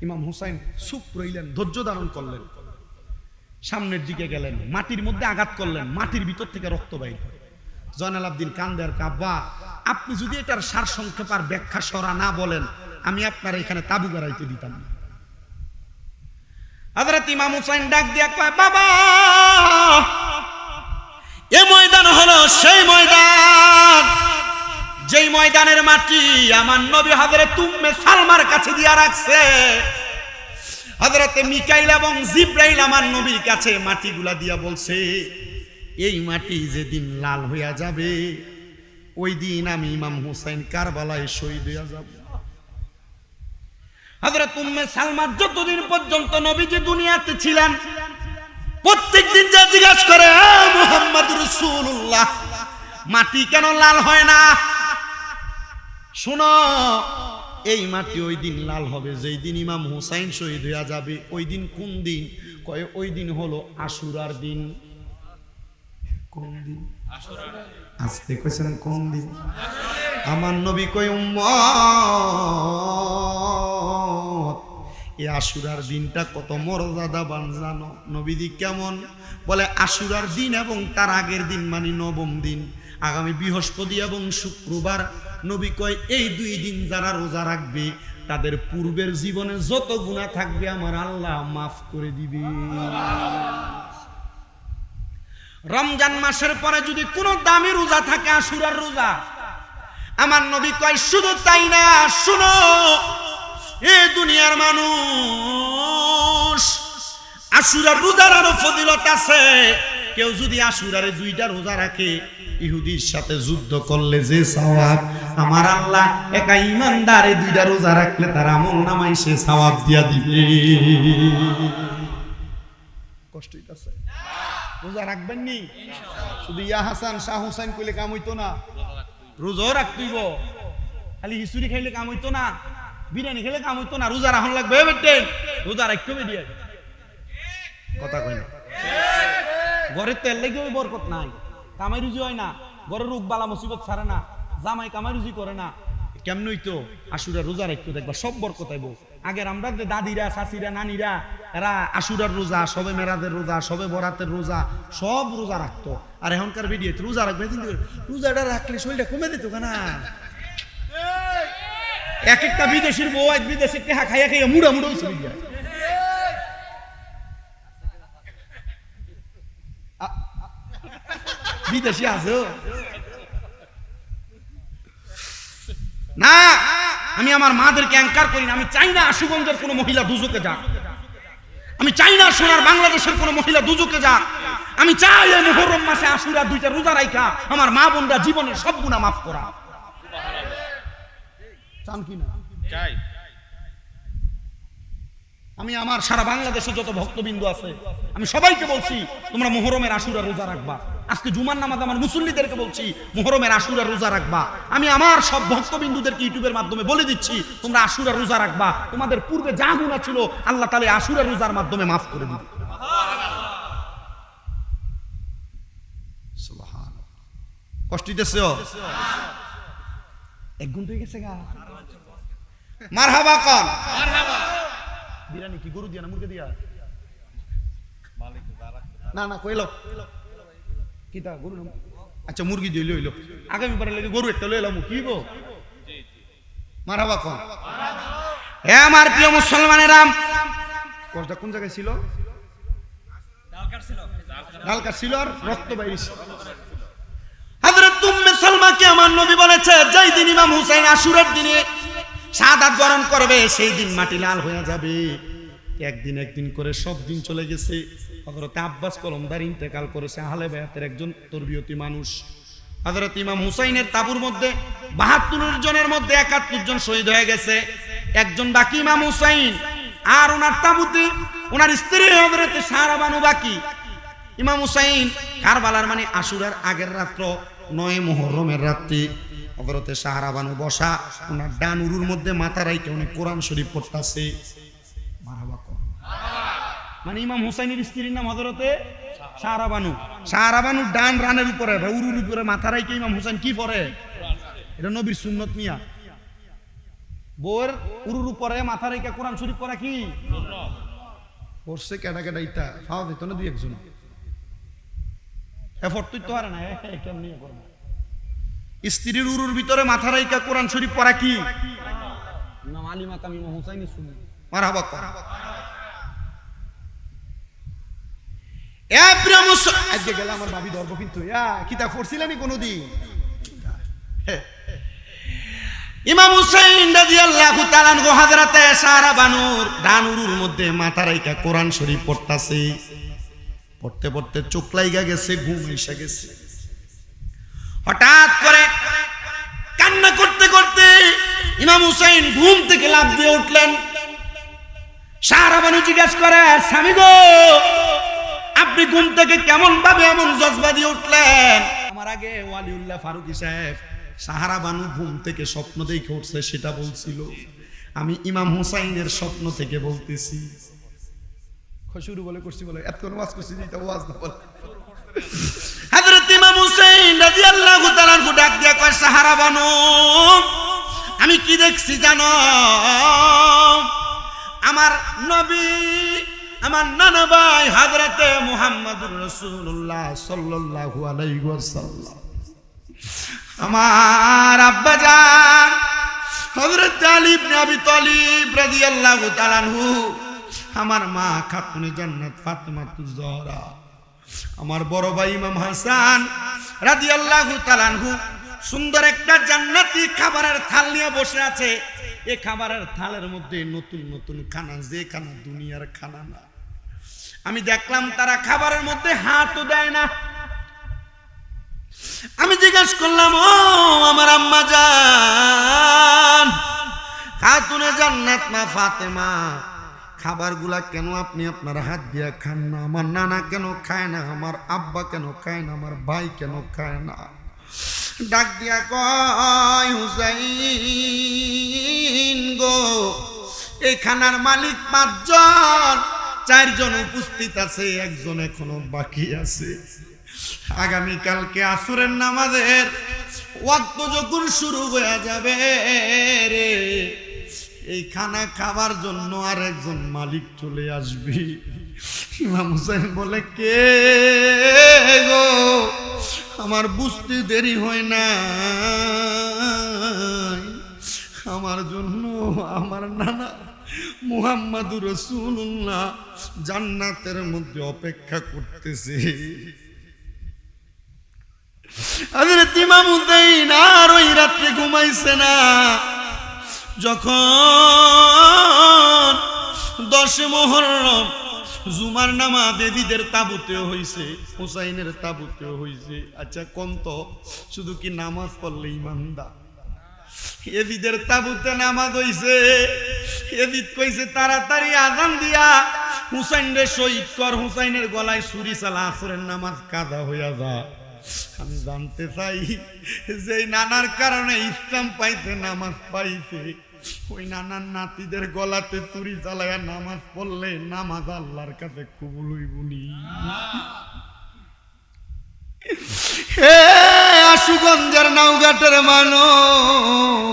ইমাম হুসাইন চুপ রইলেন, ধৈর্য ধারণ করলেন, সামনের দিকে গেলেন, মাটির মধ্যে আঘাত করলেন, মাটির ভিতর থেকে রক্ত বাইর করে। জয়নাল আবেদিন কান্দে আর আব্বা আপনি যদি এটার সার সংক্ষেপ আর ব্যাখ্যা সরা না বলেন আমি আপনার এখানে তাবু গাড়াইতে দিতাম না। হযরত ইমাম হুসাইন ডাক দিয়া কয়, বাবা এই ময়দান হলো সেই ময়দান যেই ময়দানের মাটি আমার নবী হযরত উম্মে সালমার কাছে দিয়া রাখছে। হযরত মিকাইল এবং জিবরাইল আমার নবীর কাছে মাটিগুলা দিয়া বলছে, এই মাটি যেদিন লাল হইয়া যাবে ওই দিন আমি ইমাম হুসাইন কারবালায় শহীদ হইয়া যাব। হযরত উম্মে সালমা যতদিন পর্যন্ত নবীজি দুনিয়াতে ছিলেন প্রত্যেকদিন যা জিজ্ঞাসা করে, মুহাম্মদুর রাসূলুল্লাহ মাটি কেন লাল হয় না? শোনো, এই মাটি ওই দিন লাল হবে যেই দিন ইমাম হুসাইন শহীদ হইয়া যাবে। ওই দিন কোন দিন? কয় ওই দিন হলো আশুরার দিন। কোন দিন? আশুরার। আজকে কইছেন কোন দিন? আমার নবী কই উম্মত এই আশুরার দিনটা কত মর্যাদাবান জানো? নবীজি কেমন? বলে আশুরার দিন এবং তার আগের দিন মানে নবম দিন, আগামী বৃহস্পতি এবং শুক্রবার। নবী কয় এই দুই দিন যারা রোজা রাখবে তাদের পূর্বের জীবনে যত গুনাহ থাকবে আমার আল্লাহ মাফ করে দিবে। রমজান মাসের পরে যদি কোনো দামি রোজা থাকে আশুরার রোজা, আমার নবী কয় শুধু তাই না, শুনো এই দুনিয়ার মানুষ, আশুরার রোজার আরো ফজিলত আছে। কেউ যদি আশুরারে দুইটা রোজা রাখে ইহুদির সাথে যুদ্ধ করলে যে সওয়াব আমার আল্লাহ একা ইমানদারে দুইটা রোজা রাখলে তার আমল নামায় সে সওয়াব দিয়া দিবে। কষ্ট হইতাছে? রোজা রাখবেন নি? শুধু ইয়া হাসান শাহ হুসাইন কইলে কাম হইতো না, রোজাও রাখতেইব। খালি হিসুরি খাইলে কাম হইতো না, বিরিয়ানি খেলে কাম হইতো না, রোজা রাখন লাগবে। বেটে রোজা রাখতে হবে দিয়ে কথা কই না। ঘরের তেল লেগে ওই বরকত নাই, কামাই রুজি হয় না, ঘরের রোগ বালা মুসিবত ছাড়ে না, জামাই কামাই রুজি করে না, কেমন হইতো? আশুরা রোজা রাখতো দেখবা সব বরকত আইব। আগের আমরা দাদিরা চাচিরা নানিরা এরা আশুরার রোজা, সবে মেরাজের রোজা, সবে বরাতের রোজা সব রোজা রাখতো। আর এখনকার ভিডিও রোজা রাখবে, রোজাটা রাখলে শরীরটা কমে দিত কেনা। এক একটা বিদেশির বউ এক বিদেশি টেহা খাইয়া খাইয়া মুড়া মুড়া চলে যায়। বিদেশি আছে না? আমি আমার মাদেরকে অ্যাঙ্কার করি না। আমি চাই না আশুগঞ্জের কোনো মহিলা দুজকে যাক, আমি চাই না সোনার বাংলাদেশের কোনো মহিলা দুজকে যাক। আমি চাই এই মুহররম মাসে আশুরা দুইটা রোজা রাখা আমার মা বোনরা জীবনের সব গুনাহ মাফ করা। চান কি না? চাই। আমি আমার সারা বাংলাদেশে যত ভক্তবিন্দু আছে আমি সবাইকে বলছি তোমরা মুহররমের আশুরা রোজা রাখবা। আজকে জুমার নামাজ আমার মুসল্লিদেরকে বলছি মুহররমের আশুরা রোজা রাখবা। আমি আমার সব ভক্তবিন্দুদেরকে ইউটিউবের মাধ্যমে বলে দিচ্ছি তোমরা আশুরা রোজা রাখবা। তোমাদের পূর্বে যা গুনাহ ছিল আল্লাহ তাআলা আশুরা রোজার মাধ্যমে মাফ করে দিবে। সুবহানাল্লাহ। কষ্ট দিতেছে? এক ঘন্টা হয়ে গেছে গা। মারহাবা কর। মারহাবা। বিরিয়ানি কি গরু দিয়া না মুরগি দিয়া? না না কইলো কিটা গরু না? আচ্ছা মুরগি দিয়ে লইলো। আগামী বারে লাগে গরু একটা লইলাম কি গো? মারহাবা কর। হে আমার প্রিয় মুসলমানেরা, কষ্টটা কোন জায়গায় ছিল? ডালকার ছিল আর রক্ত বাইরেছে। হযরত উম্মে সালমাকে আমার নবী বলেছে যেই দিন ইমাম হুসাইন আশুরার দিনে শাহাদাত বরণ করবে সেই দিন মাটি লাল হয়ে যাবে। একদিন করে সব দিন চলে গেছে। হযরত আব্বাস কলমদার ইন্তেকাল করেছে, আহলে বায়াতের একজন তরবিয়তি মানুষ। হযরত ইমাম হুসাইনের তাবুর মধ্যে ৭২ জনের মধ্যে ৭১ জন শহীদ হয়ে গেছে, একজন বাকি ইমাম হুসাইন। আর ওনার তাবুতে ওনার স্ত্রী হযরতে সারা বানু বাকি। ইমাম হুসাইন কারবালার মানে আশুরার আগের রাত্র 9 মুহররমের রাত্রি হযরতে সাহারা বানু বসা, ওনার ডান উরুর মধ্যে মাথা রাইকে উনি কোরআন শরীফ পড়তাছে। মারহাবা কর। মানে ইমাম হুসাইনের স্ত্রীর নাম হযরতে সাহারা বানু। সাহারা বানু ডান রানের উপরে উরুর উপরে মাথা রাইকে ইমাম হুসাইন কি পড়ে? এটা নবীর সুন্নত মিয়া। বউয়ের উরুর উপরে মাথা রেখে কোরআন শরীফ পড়া কি পড়ছে? কেডা কেডা ইটা খাওয়া দিত না দুই একজন এফোর্ট তুই তো হারে না কেমনি করবো। স্ত্রীর উরুর ভিতরে মাথা রেখে কোরআন শরীফ পড়া কি? নাম আলী মাকাম ইমাম হুসাইন সুন্নাত। মারহাবা কর। এ প্রিয় মুসলমান, আজকে গেলে আমার ভাবি ধরবো কিন্তু কিতাব পড়ছিলামই কোনোদিন। ইমাম হুসাইন রাদিয়াল্লাহু তাআলা আনহু হযরতে সারা বানুর ডান উরুর মধ্যে মাথা রাইখা কোরআন শরীফ পড়তাছে। পড়তে পড়তে চোখ লাইগা গেছে, ঘুম এসে গেছে। হঠাৎ করে কান্না করতে করতে ইমাম হুসাইন ঘুম থেকে লাফ দিয়ে উঠলেন। সারা বানু জিজ্ঞাসা করে, স্বামী গো, আপনি ঘুম থেকে কেমন ভাবে এমন জজবা দিয়ে উঠলেন? আমার আগে ওয়ালিউল্লাহ ফারুকী সাহেব সাহারা বানু ঘুম থেকে স্বপ্ন দেখে উঠছে সেটা বলছিল, আমি ইমাম হুসাইনের স্বপ্ন থেকে বলতেছি। শুরু বলে করছি বলে এত কোন ওয়াজ করছি এটা ওয়াজ না বলে। হযরত ইমাম হুসাইন রাদিয়াল্লাহু তাআলা আনহু ডাক দিয়া কয়, সাহারা বানু, আমি কি দেখছি জানো? আমার নবী, আমার নানা ভাই হযরতে মুহাম্মদুর রাসূলুল্লাহ সাল্লাল্লাহু আলাইহি ওয়াসাল্লাম, আমার আব্বাজান হযরত আলী ইবনে আবি তালিব রাদিয়াল্লাহু তাআলা আনহু, আমার মা খাতুনে জান্নাত ফাতেমাতুজ জহরা, আমার বড় ভাই ইমাম হাসান রাদিয়াল্লাহু তাআলা আনহু সুন্দর একটা জান্নাতি খাবারের থাল নিয়ে বসে আছে। এই খাবারের থালের মধ্যে নতুন নতুন খানা, যে খানা দুনিয়ার খানা না। আমি দেখলাম তারা খাবারের মধ্যে হাতও দেয় না। আমি জিজ্ঞাসা করলাম, ও আমার আম্মা জান খাতুনে জান্নাত মা ফাতেমা, খাবারগুলা কেন আপনি আপনার হাত দিয়া খান না? আমার নানা কেন খায় না? আমার আব্বা কেন খায় না? আমার ভাই কেন খায় না? ডাক দিয়া কয়, হুসাইন গো, এই খানার মালিক 5 জন, 4 জন উপস্থিত আছে, একজন এখনো বাকি আছে। আগামীকালকে আসরের নামাজের ওয়াক্ত যখন শুরু হয়ে যাবে রে, এই খানা খাবার জন্য আর একজন মালিক চলে আসবি। ইমাম হুসাইন বলে, কে গো? আমার বুঝতে দেরি হয় না, আমার জন্য আমার নানা মুহাম্মাদুর রাসূলুল্লাহ জান্নাতের মধ্যে অপেক্ষা করতেছে। হযরত ইমাম হুসাইন আর ওই রাত্রে ঘুমাইছে না। যখন 10 মুহররম জুমার নামাজ এদিদের তাবুতেও হইছে, হুসাইনের তাবুতেও হইছে। আচ্ছা কোন তো শুধু কি নামাজ পড়লে ইমানদা? এদিদের তাবুতে নামাজ হইছে। এদিদ কইছে, তাড়াতাড়ি আযান দিয়া হুসাইন রে শহীদ কর, হুসাইনের গলায় ছুরি চালা, আসরের নামাজ কাজা হইয়া যা। আমি জানতে চাই, যে নানার কারণে ইসলাম পাইছে, নামাজ পাইছে, ওই নানার নাতিদের গলাতে ছুরি চালায়া নামাজ পড়লে নামাজ আল্লাহর কাছে কবুল হইবনি? হে আশুগঞ্জের নাওঘাটের মানুষ,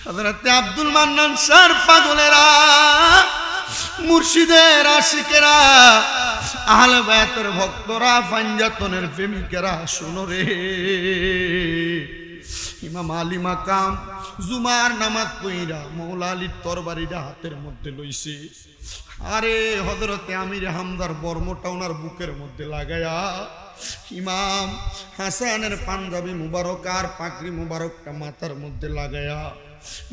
হযরত আব্দুল মান্নান শাহর পাগলেরা, মুর্শিদের আশিকেরা, আহলে বায়াতের ভক্তরা, পাঞ্জাতনের প্রেমিকেরা, শোনো রে, ইমাম আলী মাকাম জুমার নামাজ পইরা মৌলা আলীর তরবারিটা হাতের মধ্যে লইছে। আরে হযরতে আমির হামদার বর্মটা ওনার বুকের মধ্যে লাগায়া ইমাম হাসানের পাঞ্জাবি মুবারক আর পাগড়ি মুবারকটা মাথার মধ্যে লাগায়া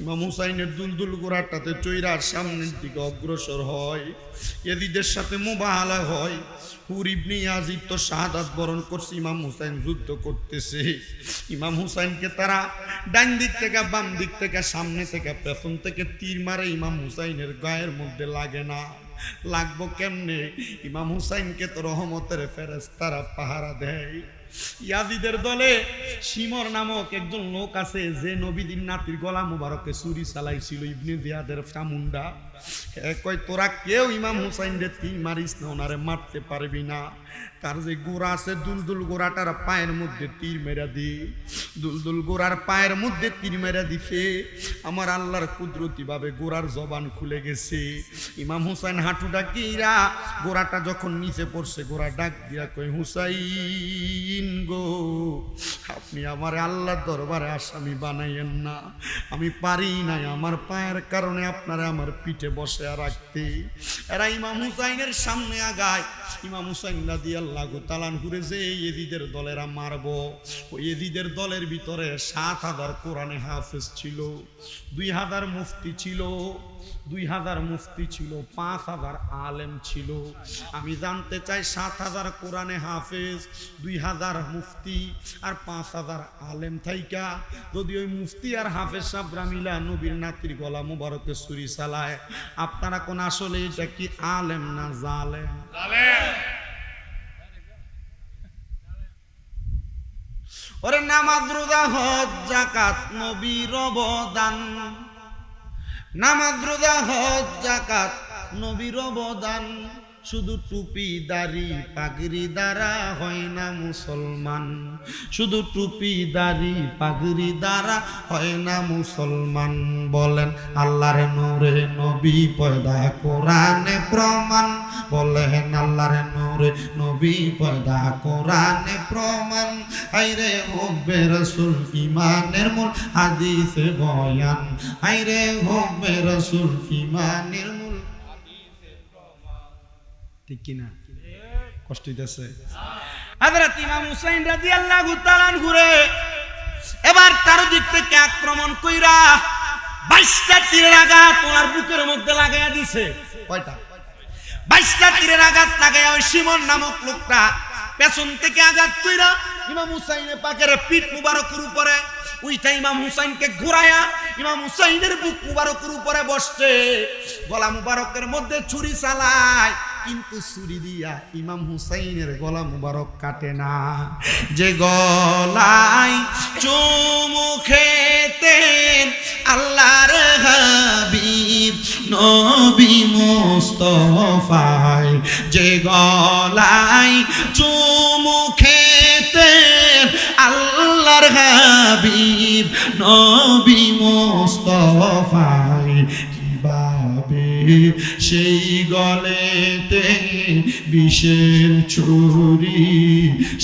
ইমাম হুসাইনের দুলদুল গোড়াটাতে চৈরার সামনের দিকে অগ্রসর হয়, ইয়াজিদের সাথে মুবাহালা হয়। হুর ইবনে ইয়াজিদ তো শাহাদাত বরণ করছে, ইমাম হুসাইন যুদ্ধ করতেছে। ইমাম হুসাইনকে তারা ডান দিক থেকে, বাম দিক থেকে, সামনে থেকে, পেছন থেকে তীর মারে। ইমাম হুসাইনের গায়ের মধ্যে লাগে না। লাগবো কেমনে? ইমাম হুসাইনকে তো রহমতের ফেরেশতারা পাহারা দেয়। ইয়াজিদের দলে শিমর নামক একজন লোক আছে, যে নবীদের নাতির গলা মুবারকে ছুরি চালাইছিল, ইবনে জিয়াদের চামুন্ডা। কয় তোরা কেউ ইমাম হুসাইনরে তীর মারিস না, ওনারে মারতে পারবি না। তার যে গোড়া আছে দুলদুল গোড়াটার পায়ের মধ্যে তীর মেরা দি, দুলদুল গোড়ার পায়ের মধ্যে তীর মেরা দিছে। আমার আল্লাহর কুদরতি ভাবে গোড়ার জবান খুলে গেছে। ইমাম হুসাইন হাঁটুটা কিরা, গোড়াটা যখন নিচে পড়ছে, গোড়া ডাক দিয়া কয়, হুসাইন গো, আপনি আমার আল্লাহর দরবারে আসামি বানাইয়েন না। আমি পারি নাই, আমার পায়ের কারণে আপনারা আমার পিঠে বসে রাখতে। এরা ইমাম হুসাইনের সামনে আগায়। ইমাম হুসাইন রাদিয়াল্লাহু তাআলা ঘুরে যে ইয়েজিদের দলেরা মারবো, ওই ইয়েজিদের দলের ভিতরে ৭,০০০ কোরআনে হাফেজ ছিল, ২,০০০ মুফতি ছিল, ২,০০০ মুফতি ছিল, ৫,০০০ আলেম ছিল। আমি জানতে চাই ৭,০০০ কোরআনে হাফেজ, ২,০০০ মুফতি আর ৫,০০০ আলেম থাইকা যদি ওই মুফতি আর হাফেজ সাবরা মিলা নবীর নাতির গলা মুবারকে ছুরি চালায়, আপনারা কোন আসলে এটা কি আলেম না জালেম? ওরে নামাজ রোজা হজ যাকাত নবীর অবদান, নামাজ রোজা হজ যাকাত নবীর অবদান। শুধু টুপি দাড়ি পাগড়ি দ্বারা হয় না মুসলমান, শুধু টুপি দাড়ি পাগড়ি দ্বারা হয় না মুসলমান। বলেন আল্লাহর নূরে নবী পয়দা কোরআনে প্রমাণ, বলেন আল্লাহর নূরে নবী পয়দা কোরআনে প্রমাণ। হায়রে হুব্বে রাসূল ঈমানের মূল হাদিসে বয়ান, হায়রে হুব্বে রাসূল ঈমানের মূল। ঠিক কিনা? কষ্ট হইতেছে? হযরত ইমাম হুসাইন রাদিয়াল্লাহু তাআলা ঘুরে এবার তার দিক থেকে আক্রমণ কইরা 22টা তীরের আঘাত ওনার বুকের মধ্যে লাগাইয়া দিছে। কয়টা? 22টা তীরের আঘাত লাগাইয়া ওই শিমন নামক লোকটা পেছন থেকে আঘাত কইরা ইমাম হুসাইনের পাকের পিঠ মুবারকের উপরে উইটা ইমাম হুসাইনকে ঘুরায়া ইমাম হুসাইনের বুক মুবারকের উপরে বসছে, গলা মুবারকের মধ্যে ছুরি চালায়, কিন্তু ছুরি দিয়া ইমাম হুসাইনের গলা মুবারক কাটে না। যে গলায় চুমু খেতেন আল্লাহর হাবিব নবী মুস্তাফায়, যে গলায় চুমু খেতেন আল্লাহর হাবিব নবী মুস্তাফায়, কিভাবে সেই গলেতে বিষের ছুরি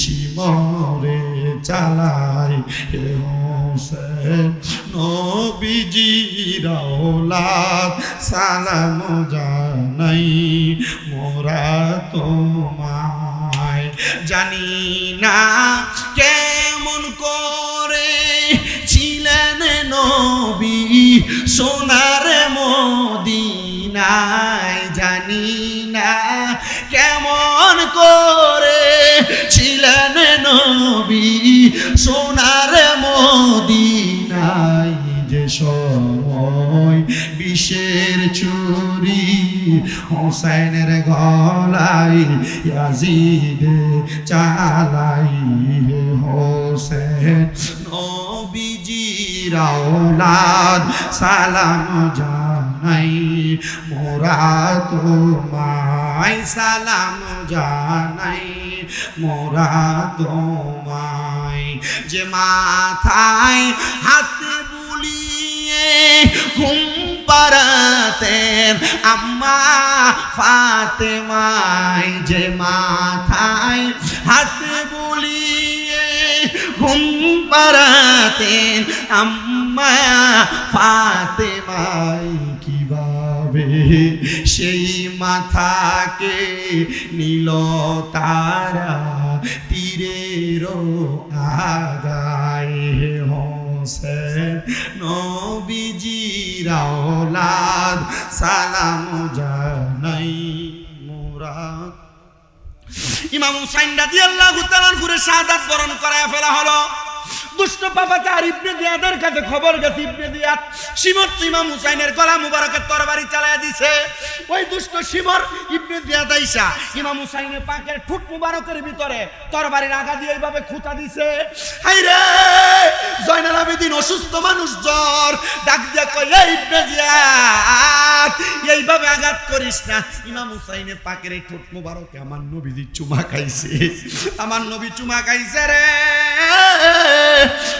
শিমরে চালায়। হে হোসেন নবীজির আওলাদ সালাম জানাই মোরা তোমায়। জানি না কেমন করে ছিলেন নবী সোনার মদিনায়, জানি না কেমন করে ছিলেন নবী সোনার মদিনায়। যে সময় বিষের ছুরি হোসেনের গলায় ইয়াজিদে চালাই, হোসেন নবীজির আওলাদ সালাম জানাই মোরা তোমায়, সালাম জানাই মোরা তোমায়। যে মাথায় হাত বুলিয়ে ঘুম পাড়াতেন আম্মা ফাতেমায়, যে মাথায় হাত বুলিয়ে ঘুম পাড়াতেন আম্মা ফাতেমায়, কিভাবে সেই মাথাকে নীল তারা তীরের আগায়। হোসেন নবীজি আওলাদ সালাম জানাই মোরা। ইমাম হুসাইন রাদিয়াল্লাহু তাআলা ঘুরে শাহাদাত বরণ করায় ফেলা হলো। দুষ্ট পাপাচার ইবনে জিয়াদের কাছে খবর গেছে, ইবনে জিয়াদ শিমর ইমাম হুসাইনের গলা মুবারকে তরবারি চালায়া দিছে। ওই দুষ্ট শিমর ইবনে জিয়াদ আইসা ইমাম হুসাইনের পাকের ঠোঁট মুবারকের ভিতরে তরবারির আগা দিয়ে এইভাবে খুঁতা দিছে। হায়রে জয়নাল আবেদিন অসুস্থ মানুষ, জ্বর, ডাক দিয়া কয় এই ইবনে জিয়াদ এইভাবে আঘাত করিস না। ইমাম হুসাইনের পাকের এই ঠোঁট মুবারকে আমার নবীজি চুমা খাইছে, আমার নবী চুমা খাইছে রে।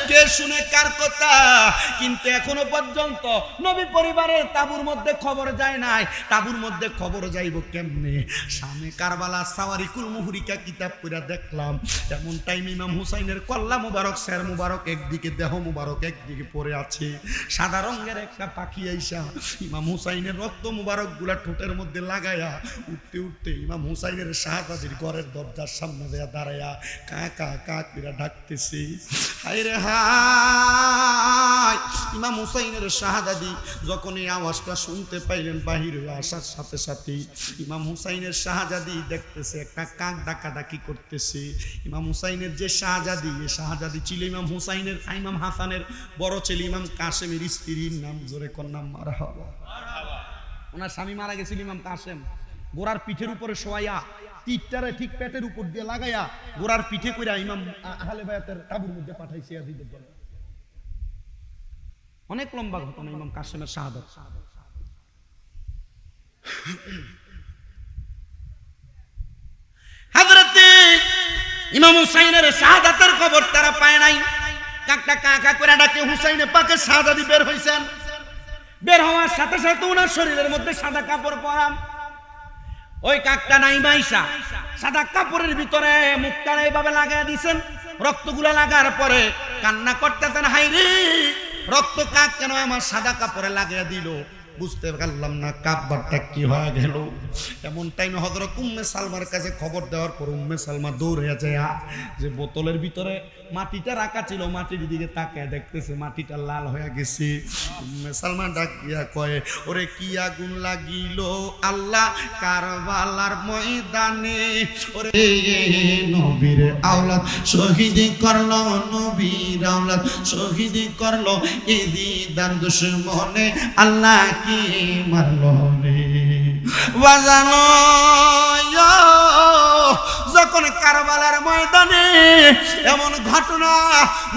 কে শুনে কার কথা? কিন্তু এখনো পর্যন্ত নবী পরিবারের তাবুর মধ্যে খবর যায় নাই। তাবুর মধ্যে খবর যাইব কেমনে? শামে কারবালা সাওয়ারিকুল মুহরিকা কিতাব পড়া দেখলাম, এমন টাইম ইমাম হুসাইনের কল্লা মুবারক, শের মুবারক একদিকে, দেহ মুবারক একদিকে পড়ে আছে। সাদা রঙের একটা পাখি আইসা ইমাম হুসাইনের রক্ত মুবারক গুলা ঠোঁটের মধ্যে লাগায়া উঠতে উঠতে ইমাম হুসাইনের শাহবাজির ঘরের দরজার সামনে দাঁড়ায়া কা কা কা করে ডাকতেছে। হায়রে হায়! ইমাম হুসাইনের শাহাদাদি যখন এই আওয়াজটা শুনতে পাইলেন, বাহির হয়ে আসার সাথে সাথে ইমাম হুসাইনের শাহজাদি দেখতেছে একটা কাক ডাকাডাকি করতেছে। ইমাম হুসাইনের যে শাহজাদি, এই শাহজাদি ছিল ইমাম হুসাইনের, ইমাম হাসানের বড় ছেলে ইমাম কাসেমের স্ত্রীর নাম, জোরে কন্যা মারহাবা। ওনার স্বামী মারা গেছিল ইমাম কাসেম। গোড়ার পিঠের উপরে শোয়াইয়া তীরটারে ঠিক পেটের উপর দিয়ে লাগাইয়া গোড়ার পিঠে কইরা ইমাম আহলে বায়াতের তাবুর মধ্যে পাঠাইছে ইয়াজিদের দলে। অনেক লম্বা ঘটনা ইমাম কাসেমের শাহাদাত। হযরতে ইমাম হুসাইনের শাহাদাতের খবর তারা পায় নাই। কাকটা কাকা করে ডাকে হুসাইনে পাকে শাহাদাতি বের হইছেন। বের হওয়ার সাথে সাথে ওনার শরীরের মধ্যে সাদা কাপড় পরা। ওই কাকটা নাই মাইসা সাদা কাপড়ের ভিতরে মুখটা এইভাবে লাগাই দিয়েছেন। রক্তগুলা লাগার পরে কান্না করতেছেন, হাইরে রক্ত কাক কেন আমার সাদা কাপড়ে লাগিয়ে দিল? বুঝতে পারলাম না কাব্বারটা কি হয়ে গেল। এমন টাইমে হযরত উম্মে সালমার কাছে খবর দেওয়ার পর উম্মে সালমা দৌড়ে যায়, যে বোতলের ভিতরে মাটিটা রাখা ছিল, মাটির দিকে তাকায় দেখতেছে মাটিটা লাল হয়ে গেছে। উম্মে সালমা ডাক দিয়া কয়, ওরে কি আগুন লাগিল আল্লাহ কারবালার ময়দানে, ওরে নবীর আওলাদ শহীদ করলো, নবীর আওলাদ শহীদ করলো, ইজিদার দুশমনে আল্লাহ কি মারলো রে। বাজানো যখন কারবালার ময়দানে এমন ঘটনা,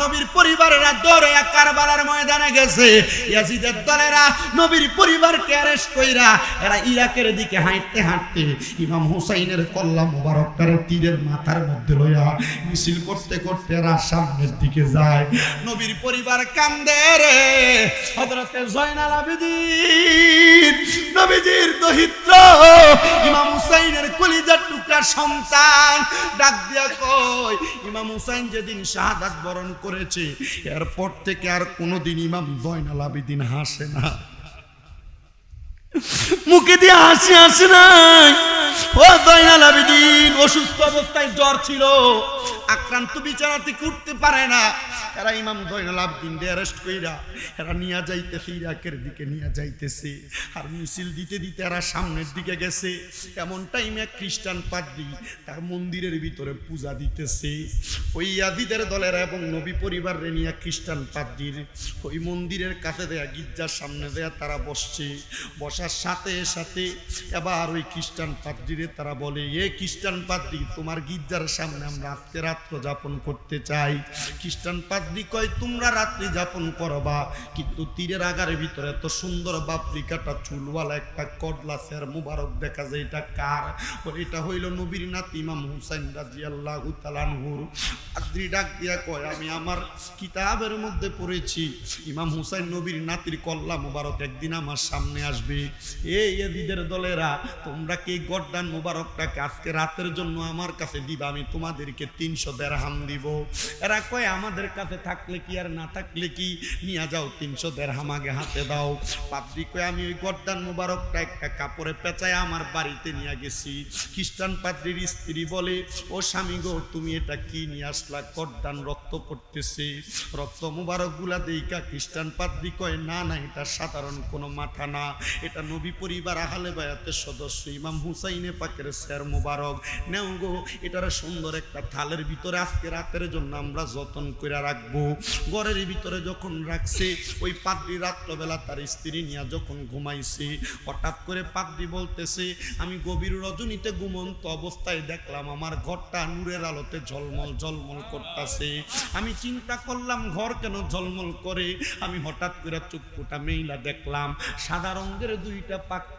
নবীর পরিবারেরা দৌড়ে কারবালার ময়দানে গেছে। ইয়াজিদের দলেরা নবীর পরিবারকে অ্যারেস্ট কইরা এরা ইরাকের দিকে হাঁটতে হাঁটতে ইমাম হুসাইনের কল্লা মুবারকটারে তীরের মাথার মধ্যে লইয়া মিছিল করতে করতে এরা সামনের দিকে যায়। নবীর পরিবার কান্দে রে। হযরতে জয়নাল আবেদিন নবীজির দহিত্র ইমাম হুসাইনের কলিজার টুকরা সন্তান ডাক দিয়া কয়, ইমাম হুসাইন যেদিন শাহাদাত বরণ করেছে এরপর থেকে আর কোনোদিন ইমাম জয়নাল আবেদিন হাসে না, মুখে দিয়ে হাসি আসে নাই। ও জয়নাল আবেদিন অসুস্থ অবস্থায়, জ্বর ছিল, আক্রান্ত, বিছানা থেকে উঠতে পারে না। এরা ইমাম জয়নাল আবেদিন অ্যারেস্ট কইরা এরা নিয়ে যাইতেছে, ইরাকের দিকে নিয়ে যাইতেছে। আর মিছিল দিতে দিতে এরা সামনের দিকে গেছে। এমন টাইমে খ্রিস্টান পাদ্রী তার মন্দিরের ভিতরে পূজা দিতেছে। ওই ইয়াজিদের দলের এবং নবী পরিবারে নিয়ে খ্রিস্টান পাদ্রীর ওই মন্দিরের কাছে দেয়া, গির্জার সামনে দেয়া তারা বসছে। বসার সাথে সাথে এবার ওই খ্রিস্টান পাদ্রীরে তারা বলে, এ খ্রিস্টান পাদ্রী, তোমার গির্জার সামনে আমরা আজকে রাত্র যাপন করতে চাই। খ্রিস্টান পাদ্রী কয়, তোমরা রাত্রি যাপন করবা, কিন্তু তীরের আগারের ভিতরে এত সুন্দর বাপরি কাটা চুলওয়ালা একটা কডলা শের মুবারক দেখা যায়, এটা কার? এটা হইল নবীর নাতি ইমাম হুসাইন রাদিয়াল্লাহু তাআলা আনহুর। পাদ্রী ডাক দিয়া কয়, আমি আমার কিতাবের মধ্যে পড়েছি ইমাম হুসাইন নবীর নাতির কল্লা মুবারক একদিন আমার সামনে আসবে। এই ইয়াজিদের দলেরা, তোমরা কি গড্ডান মুবারকটাকে আজকে রাতের জন্য আমার কাছে দিবা, আমি তোমাদেরকে 300 দিরহাম দিব। এরা কয়, আমাদের কাছে কাছে থাকলে কি আর না থাকলে কি, নিয়ে যাও 300 দিরহাম আগে হাতে দাও। পাদ্রী কয় আমি ওই গর্দান মুবারকটা একটা কাপড়ে পেঁচায় আমার বাড়িতে নিয়ে গেছি। খ্রিস্টান পাদ্রীর স্ত্রী বলে, ও স্বামী গো, তুমি এটা কি নিয়ে আসলা? গর্দান রক্ত পড়তেছে, রক্ত মুবারক গুলা দেইকা খ্রিস্টান পাদ্রী কয় না না, এটা সাধারণ কোনো মাথা না, এটা নবী পরিবার আহলে বায়াতের সদস্য ইমাম হুসাইনে পাকের স্যার মুবারক। নেও গো, এটার সুন্দর একটা থালের ভিতরে আজকে রাতের জন্য আমরা যত্ন করে রাখবো। ঘরের ভিতরে যখন রাখছে, ওই পাদ্রী রাত্রবেলা তার স্ত্রী নিয়ে যখন ঘুমাইছে, হঠাৎ করে পাদ্রী বলতেছে, আমি গভীর রজনীতে ঘুমন্ত অবস্থায় দেখলাম আমার ঘরটা নূরের আলোতে ঝলমল ঝলমল করতেছে। আমি চিন্তা করলাম ঘর কেন ঝলমল করে, আমি হঠাৎ করে চক্ষুটা মেইলা দেখলাম সাদা রঙের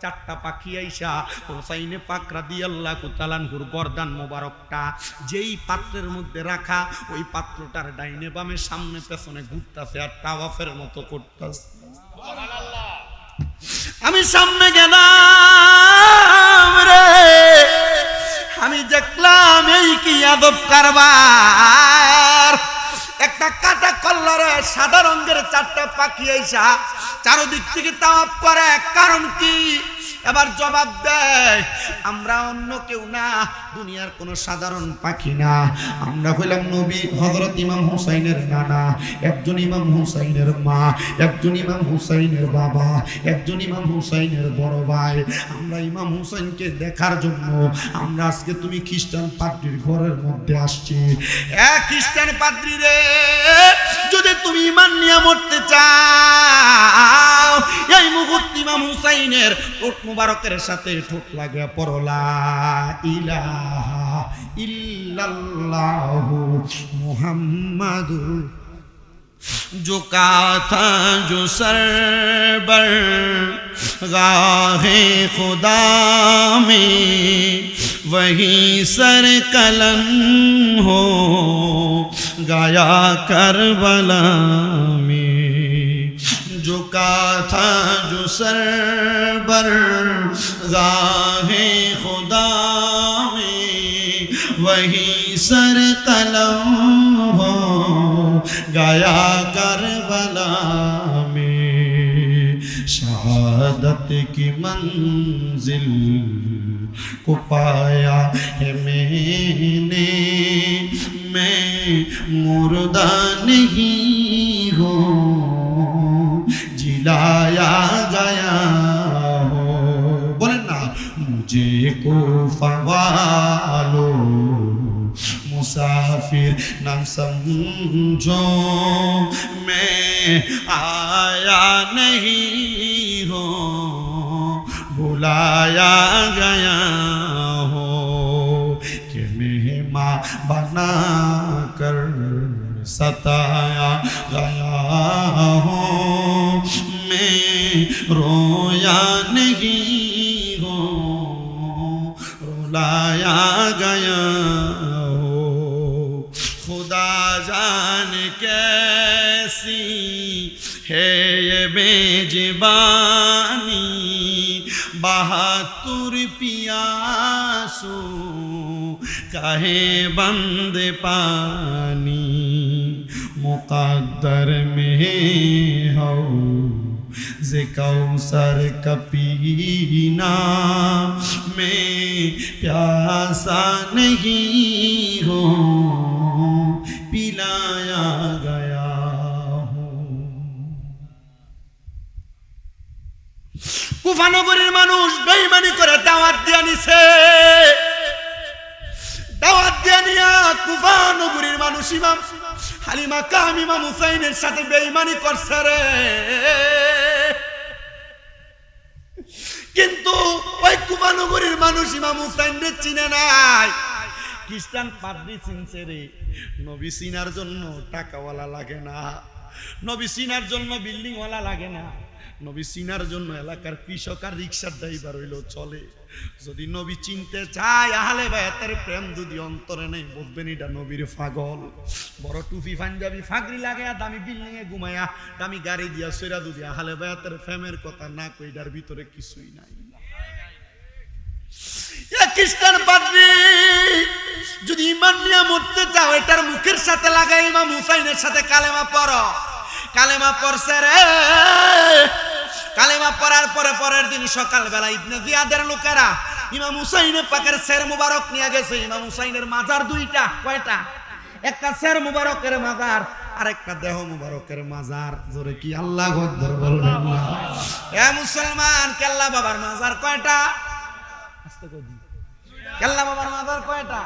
চারটা পাখি আইসা হুসাইনে পাক রাদিয়াল্লাহু তাআলা আনহুর গর্দান মোবারকটা যেই পাত্রের মধ্যে রাখা, ওই পাত্রটার ডাইনে বামে সামনে পেছনে ঘুরতেছে আর তাওয়াফের মতো করতেছে। আমি সামনে গেলাম রে, আমি দেখলাম এই কি আদব কারবার। একটা কাটা কল্লারে সাদা রঙের চারটা পাখি আইসা চারদিক থেকে তাওয়াফ করে, কারণ কি? এবার জবাব দেয়, আমরা অন্য কেউ না, দুনিয়ার কোনো সাধারণ পাখি না, আমরা হইলাম নবী হযরত ইমাম হুসাইনের নানা, একজন ইমাম হুসাইনের মা, একজন ইমাম হুসাইনের বাবা, একজন ইমাম হুসাইনের বড় ভাই। আমরা ইমাম হুসাইনকে দেখার জন্য আমরা আজকে তুমি খ্রিস্টান পাদ্রীর ঘরের মধ্যে আসছি। খ্রিস্টান পাদ্রী রে, যদি তুমি ঈমান নিয়ে মরতে চাও, এই মুহূর্তে ইমাম হুসাইনের ঠোঁট মুবারকের সাথে ঠোঁট লাগিয়ে পড়ো লা ইলাহা ইল্লাল্লাহু মুহাম্মাদুর। जो का था जो सरबर गाहे खुदा में, वही सर कलम हो गाया करबला में। जो का था जो सरबर गाहे खुदा में, वही सर कलम हो गाया करबला में। शहादत की मंजिल को पाया है मैंने, मैं मुर्दा नहीं हूँ, जिलाया गया हो। बोले ना, मुझे को फवालो मुसाफिर न समझो, मैं आया नहीं हो, बुलाया गया हो, कि मेहमान बना कर सताया गया हो, मैं रोया नहीं हो, रुलाया गया हो। खुदा जान कैसी है ये बेज़बानी, बहातुर पियासू कहे बंद पानी, मुक़द्दर में हो ज़े कौसर का पीना, मैं प्यासा नहीं हो, पिलाया गया हो। কুফা নগরীর মানুষ বেঈমানি করে দাওয়াত দিয়ে নিছে, দাওয়াত দিয়ে নিয়া কুফা নগরীর মানুষ ইমাম হালিমা কাম ইমাম হুসাইনের সাথে বেঈমানি করছে রে। কিন্তু ওই কুফা নগরীর মানুষ ইমাম হুসাইনকে চিনে নাই, খ্রিস্টান পাদ্রী চিনছে রে। নবী চিনার জন্য টাকাওয়ালা লাগে না, নবী চিনার জন্য বিল্ডিংওয়ালা লাগে না, নবী চিনার জন্য এলাকার কৃষক আর রিক্সার ড্রাইভার হইলেও চলে। যদি নবী চিনতে চায়, আহলে বায়াতের প্রেম যদি অন্তরে নেই, বুঝবেন এটা নবীর পাগল। বড় টুপি পাঞ্জাবি ফাগরি লাগায়া দামি বিল্ডিং এ ঘুমায়া দামি গাড়ি দিয়া সইরা যদি আহলে বায়াতের প্রেমের কথা না কই, এটার ভিতরে কিছুই নাই। খ্রিস্টান পাদ্রী যদি ঈমান নিয়ে মরতে চাও এটার মুখের সাথে লাগাই ইমাম হুসাইনের সাথে কালেমা পড়ো। কালেমা পড়ছে রে, কালেমা পড়ার পরে পরের দিন সকালবেলা ইবনে জিয়াদের লোকেরা ইমাম হুসাইনের পাকের সের মুবারক নিয়ে গেছে। ইমাম হুসাইনের মাজার দুইটা, কয়টা? একটা সের মুবারকের মাজার আর একটা দেহ মুবারকের মাজার। জোরে কি আল্লাহু আকবার বলবেন না? এ মুসলমান, কেল্লা বাবার মাজার কয়টা? আস্তে কই দি। কেল্লা বাবার মাজার কয়টা?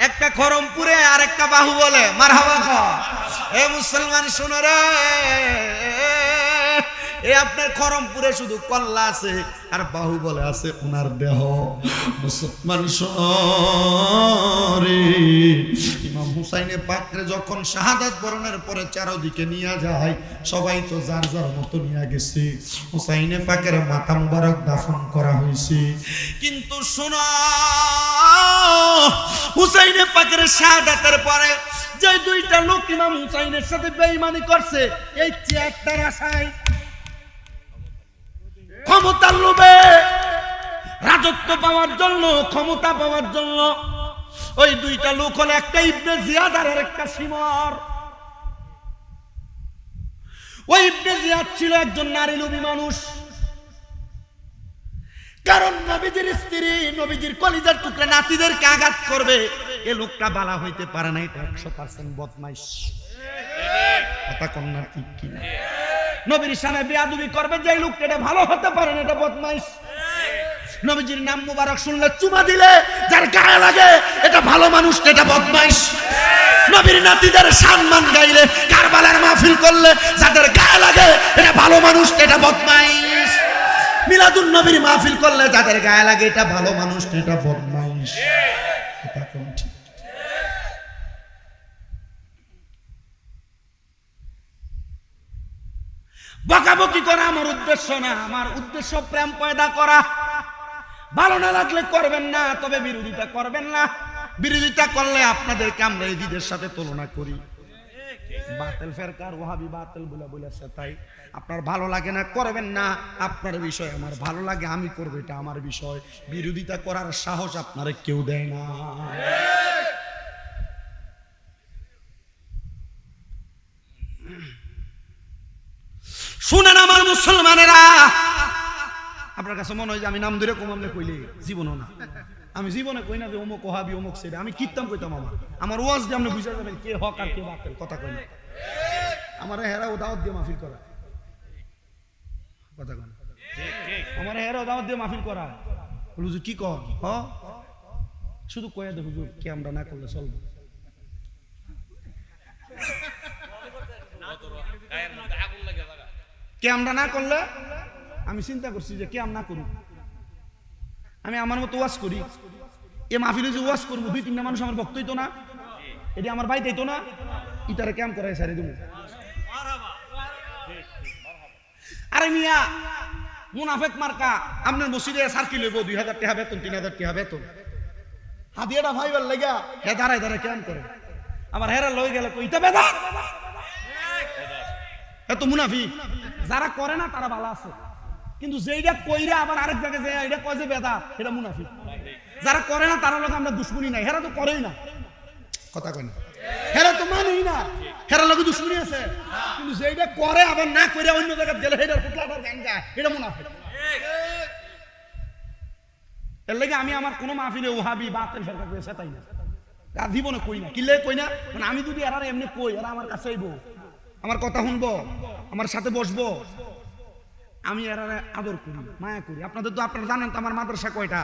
একটা খরমপুরে আর একটা বাহুবলে। মারহাবা কও। এ মুসলমান শুনো রে, এ আপনার খরমপুরে শুধু কল্লা আছে আর বাহুবলে আছে ওনার দেহ। মুসলমান শোনো রে, ইমাম হুসাইনে পাকরে যখন শাহাদাত বরণের পরে চারদিকে নিয়ে যায়, সবাই তো যার যার মতো নিয়ে গেছে। হুসাইনে পাকের মাথা মুবারক দাফন করা হয়েছে। কিন্তু শোনো, হুসাইনে পাকের শাহাদাতের পরে যে দুইটা লোক ইমাম হুসাইনের সাথে বেঈমানি করছে, এই চেয়ারটার আশায়, ক্ষমতার লোভে, রাজত্ব পাওয়ার জন্য, ক্ষমতা পাওয়ার জন্য, ওই দুইটা লোক হলো একটা ইবনে জিয়াদ আর একটা সিমর। ওই ইবনে জিয়াদ ছিল একজন নারী লোভী মানুষ। কারণ নবীজির স্ত্রী, নবীজির কলিজার টুকরা নাতিদেরকে আঘাত করবে, এ লোকটা বালা হইতে পারে না। এটা 100% বদমাইশ। কথা কন্যা ঠিক কিনা? নবীর সামনে বেয়াদবি করবে যে লোকটা, এটা ভালো হতে পারে না, এটা বদমাইশ। নবীজির নাম মুবারক শুনলে চুমা দিলে যার গায়ে লাগে, এটা ভালো মানুষ, এটা বদমাইশ। নবীর নাতিদের সম্মান গাইলে, কারবালার মাহফিল করলে যাদের গায়ে লাগে, এটা ভালো মানুষ, এটা বদমাইশ। মিলাদুন নবীর মাহফিল করলে যাদের গায়ে লাগে, এটা ভালো মানুষ, এটা বদমাইশ। এটা কোন ঠিক? বকাবকি করা আমার উদ্দেশ্য না। আমার উদ্দেশ্য প্রেম পয়দা করা। ভালো না লাগলে করবেন না, তবে বিরোধিতা করবেন না। বিরোধিতা করলে আপনাদেরকে আমরা এদের সাথে তুলনা করি। বাতিল ফেরকার ওয়াহাবি বাতিল বলেছে, তাই আপনার ভালো লাগে না, করবেন না, আপনার বিষয়। আমার ভালো লাগে, আমি করব, এটা আমার বিষয়। বিরোধিতা করার সাহস আপনারা কেউ দেয় না। শুনেন আমার মুসলমানেরা, আপনার কাছে মনে হয় যে আমি নাম ধরে কমামলে কইলে, জীবনও না। আমি জীবনে কই না যে অমুক ওহাবি অমুক সেটা। আমি কিতাম কইতাম। আমার ওয়াজ দিয়ে আপনি বুঝা যাবেন কে হক আর কে বাতিল। কথা কই না। আমার হেরা ও দাওয়াত দিয়ে মাহফিল করা। কথা কই না। আমার হেরা ও দাওয়াত দিয়ে মাহফিল করা। হুজুর কি কর? হ, শুধু কইয়া দে হুজুর, কে আমরা না করলে চলবে। কে আমরা না করলে, আমি চিন্তা করছি যে কে আমরা করুক। আমি আমার মতো ওয়াজ করি, এ মাহফিলে যে ওয়াজ করবো 2-3টা মানুষ আমার ভক্ত হইতো না, এটি আমার ভাই দিত না, ইটারে কেমন করে সারি দেবো। আরে মিয়া, মুনাফেক মার্কা আপনার মসজিদে সার্কিল হইব 2000 টাকা বেতন, 3000 টাকা বেতন, হাদিয়াটা ভাইবার লাগা হে দাঁড়ায় দাঁড়ায় কেমন করে। আমার হেরা লই গেলে কইতে বেদা, এত মুনাফি। যারা করে না তারা ভালো আছে, কিন্তু যেইটা কইরা আবার আরেক জায়গায় যায় এটা কয় যে বেদা, এটা মুনাফি। যারা করে না তারা লোক আমরা দুশ্মনী নাই, হেরা তো করেই না। কথা কয় না, হেরা তো মানেই না, হেরা লোক দুশ্মনী আছে। কিন্তু যেইটা করে আবার না করে অন্য জায়গায় গেলে হেটার ফুটলাটার গান গায়, এটা মুনাফি। এর লাগে আমি আমার কোনো মাহফিলে ওহাবি বাতিল ফেরকা কইছে তাই না, আর জীবনে কই না। কিলে কই না মানে আমি যদি এরা এমনি কই, এরা আমার কাছে আইবো, আমার কথা শুনবো, আমার সাথে বসবো, আমি এরা আদর করি, মায়া করি। আপনাদের তো আপনারা জানেন তো আমার মাদ্রাসা কয়টা,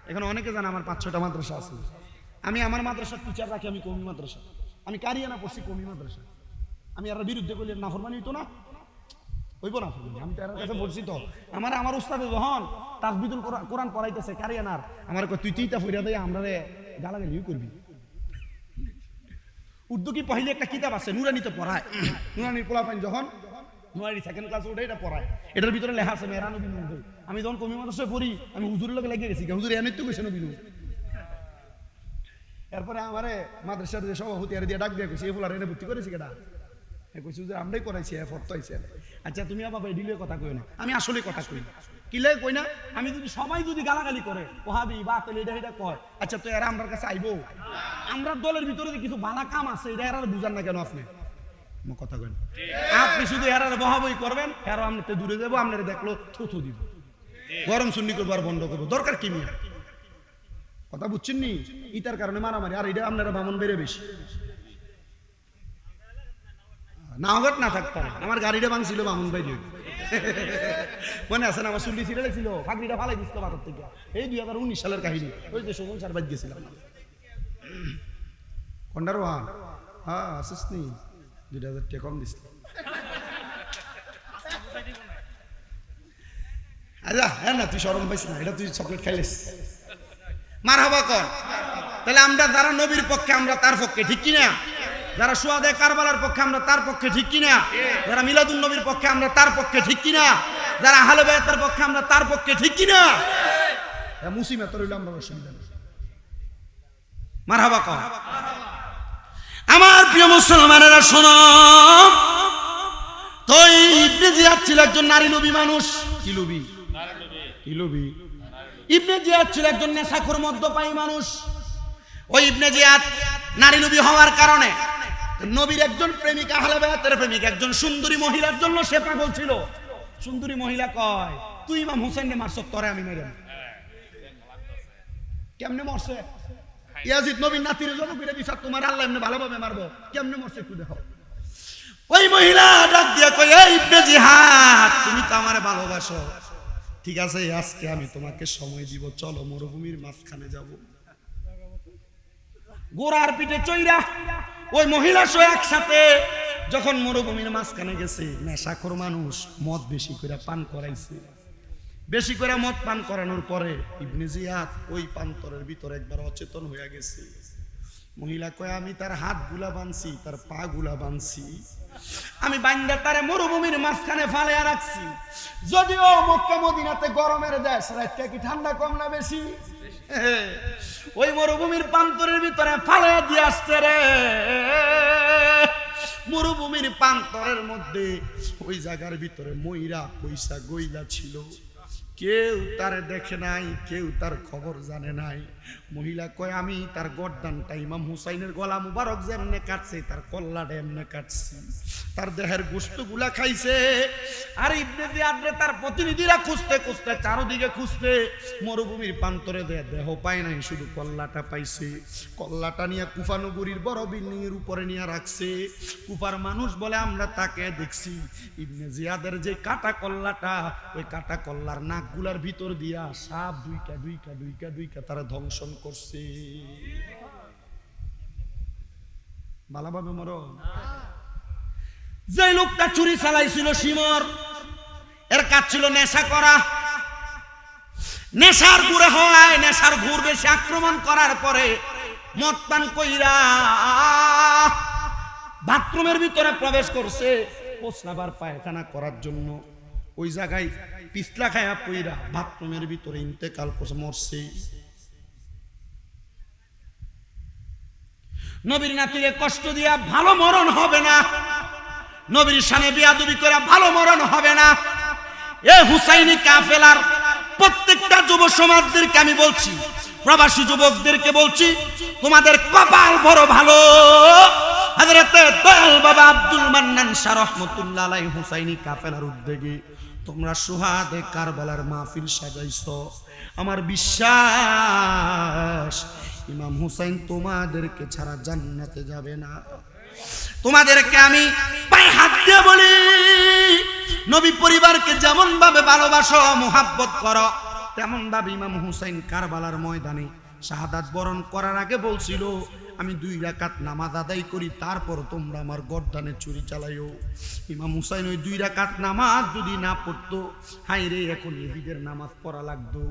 এখানে অনেকে জানে আমার 5-6টা মাদ্রাসা আছে। আমি আমার মাদ্রাসার টিচার রাখি, আমি কমি মাদ্রাসা, আমি কারিয়ানা পড়ছি কমি মাদ্রাসা। আমি এর বিরুদ্ধে করলে নাফরমানি হইতো না, হইব না। আমি তো এর কাছে বলছি তো, আমার উস্তাদে যখন তাসবিদুল কোরআন পড়াইতেছে কারিয়ানার, আমার তুই তুইটা ফিরা দেয় আমরা গালাগালি করবি। উর্দু কি পহিলে একটা কিতাব আছে নুরানিতে পড়ায়, নুরানির পোলাপাইন যখন নুরানি 2nd ক্লাসে উঠে এটা পড়ায়, এটার ভিতরে লেখা আছে মেরা নবী নূর। আমি যখন কমি মাদ্রাসায় পড়ি আমি হুজুরের লগে লেগে গেছি, হুজুর এনে তো কইছে নবী নূর। এরপরে আমারে মাদ্রাসার যে সভাপতি আর দিয়ে ডাক দিয়ে কইছে, এই ফুলার এনে ভর্তি করেছি কেডা? কইছে যে আমরাই করাইছি, ফটো আইছে। আচ্ছা তুমি বাবা এডিলে কথা কই না, আমি আসলে কথা কই। কিলে কই না আমি যদি সবাই যদি গালাগালি করে ওহাবি বাতিল এটা কয়, আচ্ছা তো এরা আমার কাছে আইবো? আমরা দলের ভিতরে যে কিছু ভালো কাম আছে এটা এরা বুঝান না কেন আপনি? কথা কইন, আপনি শুধু এরা বহাবই করবেন, এরা আমনে দূরে যাবো, আপনারা দেখলো থুথু দিব, গরম সুন্নি করবো আর বন্ধ করবো, দরকার কি মিয়া? কথা বুঝছেন নি? ইটার কারণে মারামারি, আর এটা আপনারা বামন বেড়ে বেশি নাওগত না থাকতে পারে। আমার গাড়িটা ভাঙছিল বামন বাইরে, মনে আছে না? আমার চুল্লি ছিঁড়ে ছিল, ফাঁকড়িটা ফালাই দিছিল বাজার থেকে, এই 2019 সালের কাহিনী। ওই যে সুমন সার বাদ গেছিলাম কন্ডার ওয়ান, হ্যাঁ আসিস নি, 2000 টাকা কম দিছিল। আচ্ছা হ্যাঁ না, তুই শরম পাইস না, এটা তুই চকলেট খাইলিস। মারহাবা কর। তাহলে আমরা যারা নবীর পক্ষে আমরা তার পক্ষে, ঠিক কিনা? যারা সুহাদে কারবালার পক্ষে আমরা তার পক্ষে, ঠিক কিনা? যারা মিলাদুন নবীর পক্ষে আমরা তার পক্ষে, ঠিক কিনা? যারা আহলে বায়তের পক্ষে আমরা তার পক্ষে, ঠিক কিনা? মুসিবত রইল, আমরা অসুবিধা নেই। মারহাবা কর। আমার প্রিয় মুসলমানেরা শোনো, তো ইবনে জিয়াদ ছিল একজন নারী লোভী মানুষ। কি লোভী? কি লোভী? ইবনে জিয়াদ ছিল একজন নেশাখোর মদ্যপায়ী মানুষ। ওই ইবনে জিয়াদ নারী লোভী হওয়ার কারণে নবীর একজন প্রেমিকা, আহলে বায়তের প্রেমিকা, একজন সুন্দরী মহিলার জন্য সে পাগল ছিল। সুন্দরী মহিলা কয়, তুই ইমাম হুসাইনকে মারছ, তোরে আমি মেরে। কেমনে মরছে? ইয়াজিদ নবীর নাতির জন্য করে দিছ, তোমার আল্লাহ এমনি ভালোভাবে মারবো, কেমনে মরছে একটু দেখো। ওই মহিলা ডাক দিয়া কয়, এই ইবনে জিহাদ, তুমি তো আমারে ভালোবাসো, ঠিক আছে আজকে আমি তোমাকে সময় দিব, চলো মরুভূমির মাঝখানে যাব। গোড়ার পিঠে চইরা ওই মহিলা সহ একসাথে যখন মরুভূমির মাঝখানে গেছে, নেশাখোর মানুষ, মদ বেশি করে পান করাইছে। বেশি করে মদ পান করানোর পরে ইবনে জিয়াদ ওই পান্তরের ভিতরে একবার অচেতন হয়ে গেছে। মহিলা কয়, আমি তার হাত গুলা বানছি, তার পা গুলা বানছি, আমি বান্দা তারে মরুভূমির মাঝখানে ফালাইয়া রাখছি। যদিও মক্কা মদিনাতে গরমের দেশ, রাতটা কি ঠান্ডা কম না বেশি? ওই মরুভূমির প্রান্তরের ভিতরে ফালাইয়া দিয়ে আসছে রে। মরুভূমির প্রান্তরের মধ্যে ওই জায়গার ভিতরে ময়রা পয়সা গইলা ছিল, কেউ তার দেখে নাই, কেউ তার খবর জানে নাই। মহিলা কয়, আমি তার গর্দানটা ইমাম হুসাইনের গলা মুবারক যেমনে কাটছে, তার কল্লাটা এমনে কাটছি, তার দেহের গোশতগুলা খাইছে। আর ইবনে জিয়াদ তার প্রতিনিধিরা খুঁজতে খুঁজতে, চারদিকে খুঁজতে, মরুভূমির প্রান্তরে দেহ পায় নাই, শুধু কল্লাটা পাইছে। কল্লাটা নিয়ে কুফা নগরীর বড় বিল্ডিং এর উপরে নিয়ে রাখছে। কুফার মানুষ বলে, আমরা তাকে দেখছি ইবনে জিয়াদের যে কাটা কল্লাটা, ওই কাটা কল্লার নাকগুলার ভিতর দিয়া সাপ দুইটা দুইটা দুইটা দুইটা তারা ধ্বংসন করছে। ভালোভাবে মরো। যে লোকটা চুরি চালাইছিল শিমর, এর কাজ ছিল নেশা করা। নেশার ঘুরে হয়, নেশার ঘুর বেশি আক্রমণ করার পরে মদ পান কইরা বাথরুমের ভিতরে প্রবেশ করছে প্রস্রাবার পায়খানা করার জন্য। ওই জায়গায় পিছলা খায়া পইরা বাথরুমের ভিতরে ইন্তেকাল করছে, মরছে। নবীর নাতিরে কষ্ট দিয়া ভালো মরণ হবে না, নবীর শানে বেয়াদবি করে ভালো মরণ হবে না। এ হুসাইনি কাফেলার প্রত্যেকটা যুব সমাজদেরকে আমি বলছি, প্রবাসী যুবকদেরকে বলছি, তোমাদের কপাল বড় ভালো। হযরতে দয়াল বাবা আব্দুল মান্নান শাহ রাহমাতুল্লাহ আলাইহি হুসাইনি কাফেলার উদ্যোগে তোমরা সুহাদে কারবালার মাহফিল সাজাইছো। আমার বিশ্বাস ইমাম হুসাইন তোমাদেরকে ছাড়া জান্নাতে যাবে না। তোমাদেরকে আমি পায়ে হাত দিয়ে বলি, নবী পরিবারকে যেমন ভাবে ভালোবাসো, মুহাব্বত করো, তেমন ভাবে ইমাম হুসাইন কারবালার ময়দানে শাহাদাত বরণ করার আগে বলছিল, আমি 2 রাকাত নামাজ আদায় করি, তারপর তোমরা আমার গর্দানে চুরি চালাইও। ইমাম হুসাইন ওই 2 রাকাত নামাজ যদি না পড়তো, হাই রে এখন ঈদের নামাজ পড়া লাগতো।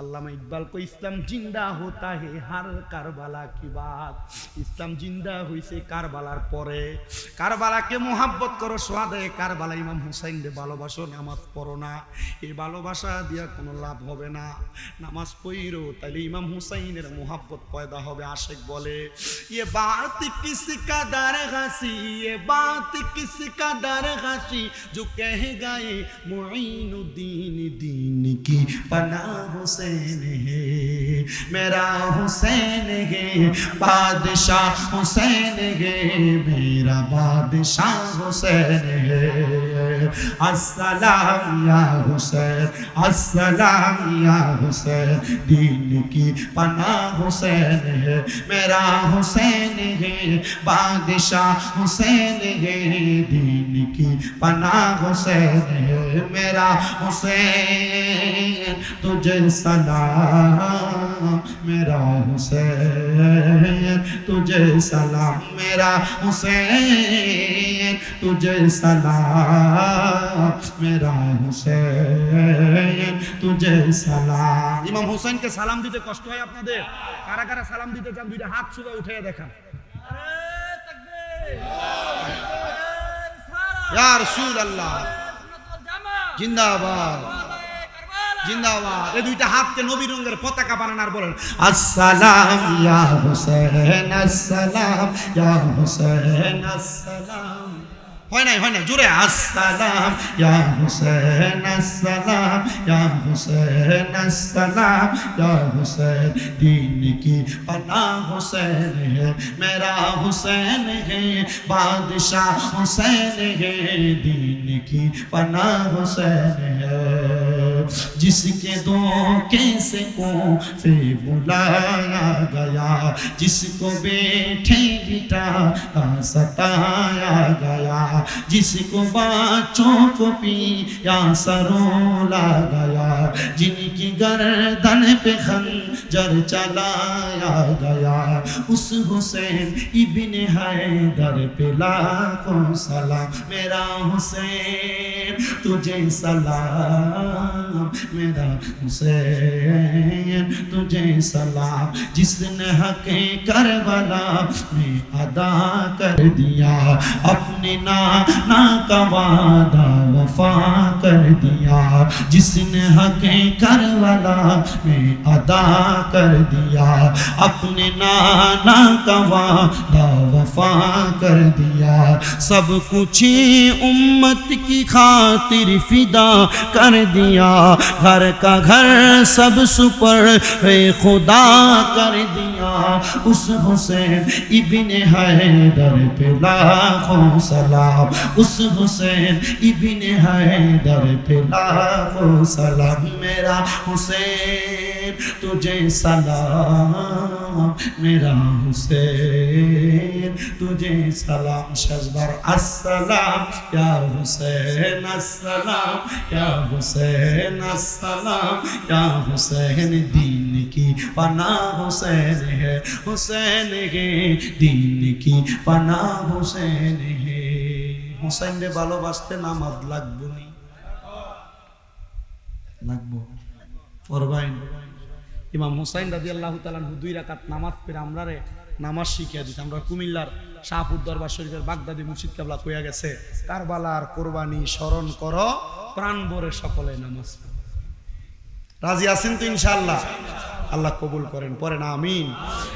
আল্লামা ইকবাল কো, ইসলাম জিন্দা হোতা হে হার কারবালা কি বাত। ইসলাম জিন্দা হইছে কারবালার পরে। কারবালাকে মোহাব্বত করো, সোহাদে কারবালা ইমাম হুসাইন রে ভালোবাসো, নামাজ পড়ো না। এই ভালোবাসা দিয়া কোনো লাভ হবে না। নামাজ পড়ো, তাইলে ইমাম হুসাইনের মোহাব্বত পয়দা হবে। আশেক বলে ये बात किस कदर हंसी, ये बात किस कदर हंसी, जो कह गए मुईनुद्दीन दीन की पनाह हुसैन है, मेरा हुसैन है बादशाह हुसैन है, मेरा बादशाह हुसैन है। अस्सलाम या हुसैन, अस्सलाम या हुसैन, दीन की पनाह हुसैन है, मेरा हुसैन है बादशाह हुसैन है, दीन की पनाह हुसैन है, मेरा हुसैन तुझे सलाम, मेरा हुसैन तुझे सलाम, मेरा हुसैन तुझे सलाम, मेरा हुसैन तुझे सलाम। ইমাম হুসাইনকে সালাম দিতে কষ্ট হয় আপনাদের? কারা কারা সালাম দিতে চান দুইটা হাত সুদা উঠিয়ে দেখান। ইয়া রাসূলুল্লাহ জিন্দাবাদ জিন্দাবাদ। এই দুইটা হাতকে নবী রঙের পতাকা বানান আর বলেন আসসালাম ইয়া হুসাইন, আসসালাম ইয়া হুসাইন, আসসালাম। হয় না জোরে আসসালাম ইয়া হুসैन, আসসালাম ইয়া হুসैन, আসসালাম ইয়া হুसैन, दीन की पनाह हुसैन है, मेरा हुसैन है बादशाह हुसैन है, दीन की पनाह हुसैन है। जिसके धोखे से कोफे बुलाया गया, जिसको बैठे बिठा सताया गया, जिसको बच्चों को पिया सरोला गया, जिनकी गर्दन पे खंजर चलाया गया, उस हुसैन इब्ने हैदर पे लाखों सलाम, मेरा हुसैन तुझे सलाम, मेरा हुसैन तुझे सलाम। जिसने हक करबला में अदा कर दिया, अपने नाना का वादा वफा कर दिया, जिसने हक करबला में अदा कर दिया, अपने नाना का वादा वफा कर दिया, सब कुछ उम्मत की खातिर फिदा कर दिया, घर का घर सब सुपर खुदा कर दिया, उस हुसैन इब्ने हैदर पे लाखों सलाम, उस हुसैन इब्ने हैदर पे लाखों सलाम, मेरा हुसैन तुझे सलाम, मेरा हुसैन तुझे सलाम। शजबर अस्सलाम या हुसैन, अस्सलाम या हुसैन, अस्सलाम या हुसैन, दीन की पनाह हुसैन है, हुसैन है दीन की पनाह हुसैन है। हुसैन रे ভালোবাসতে নামাজ লাগবে নি? লাগবো পড়বাইন। ইমাম হুসাইন রাদিয়াল্লাহু তাআলা আনহু 2 রাকাত নামাজ পড়ে আমরারে নামাজ শিখিয়ে দিত। আমরা কুমিল্লার শাহপুর দরবার শরীফের বাগদাদি মুর্শিদ কেবলা কইয়া গেছে, কারবালার কোরবানি স্মরণ করো, প্রাণ ভরে সকলে নামাজ পড়ো। রাজি আছেন তো ইনশাআল্লাহ? আল্লাহ কবুল করেন, পড়েন আমিন।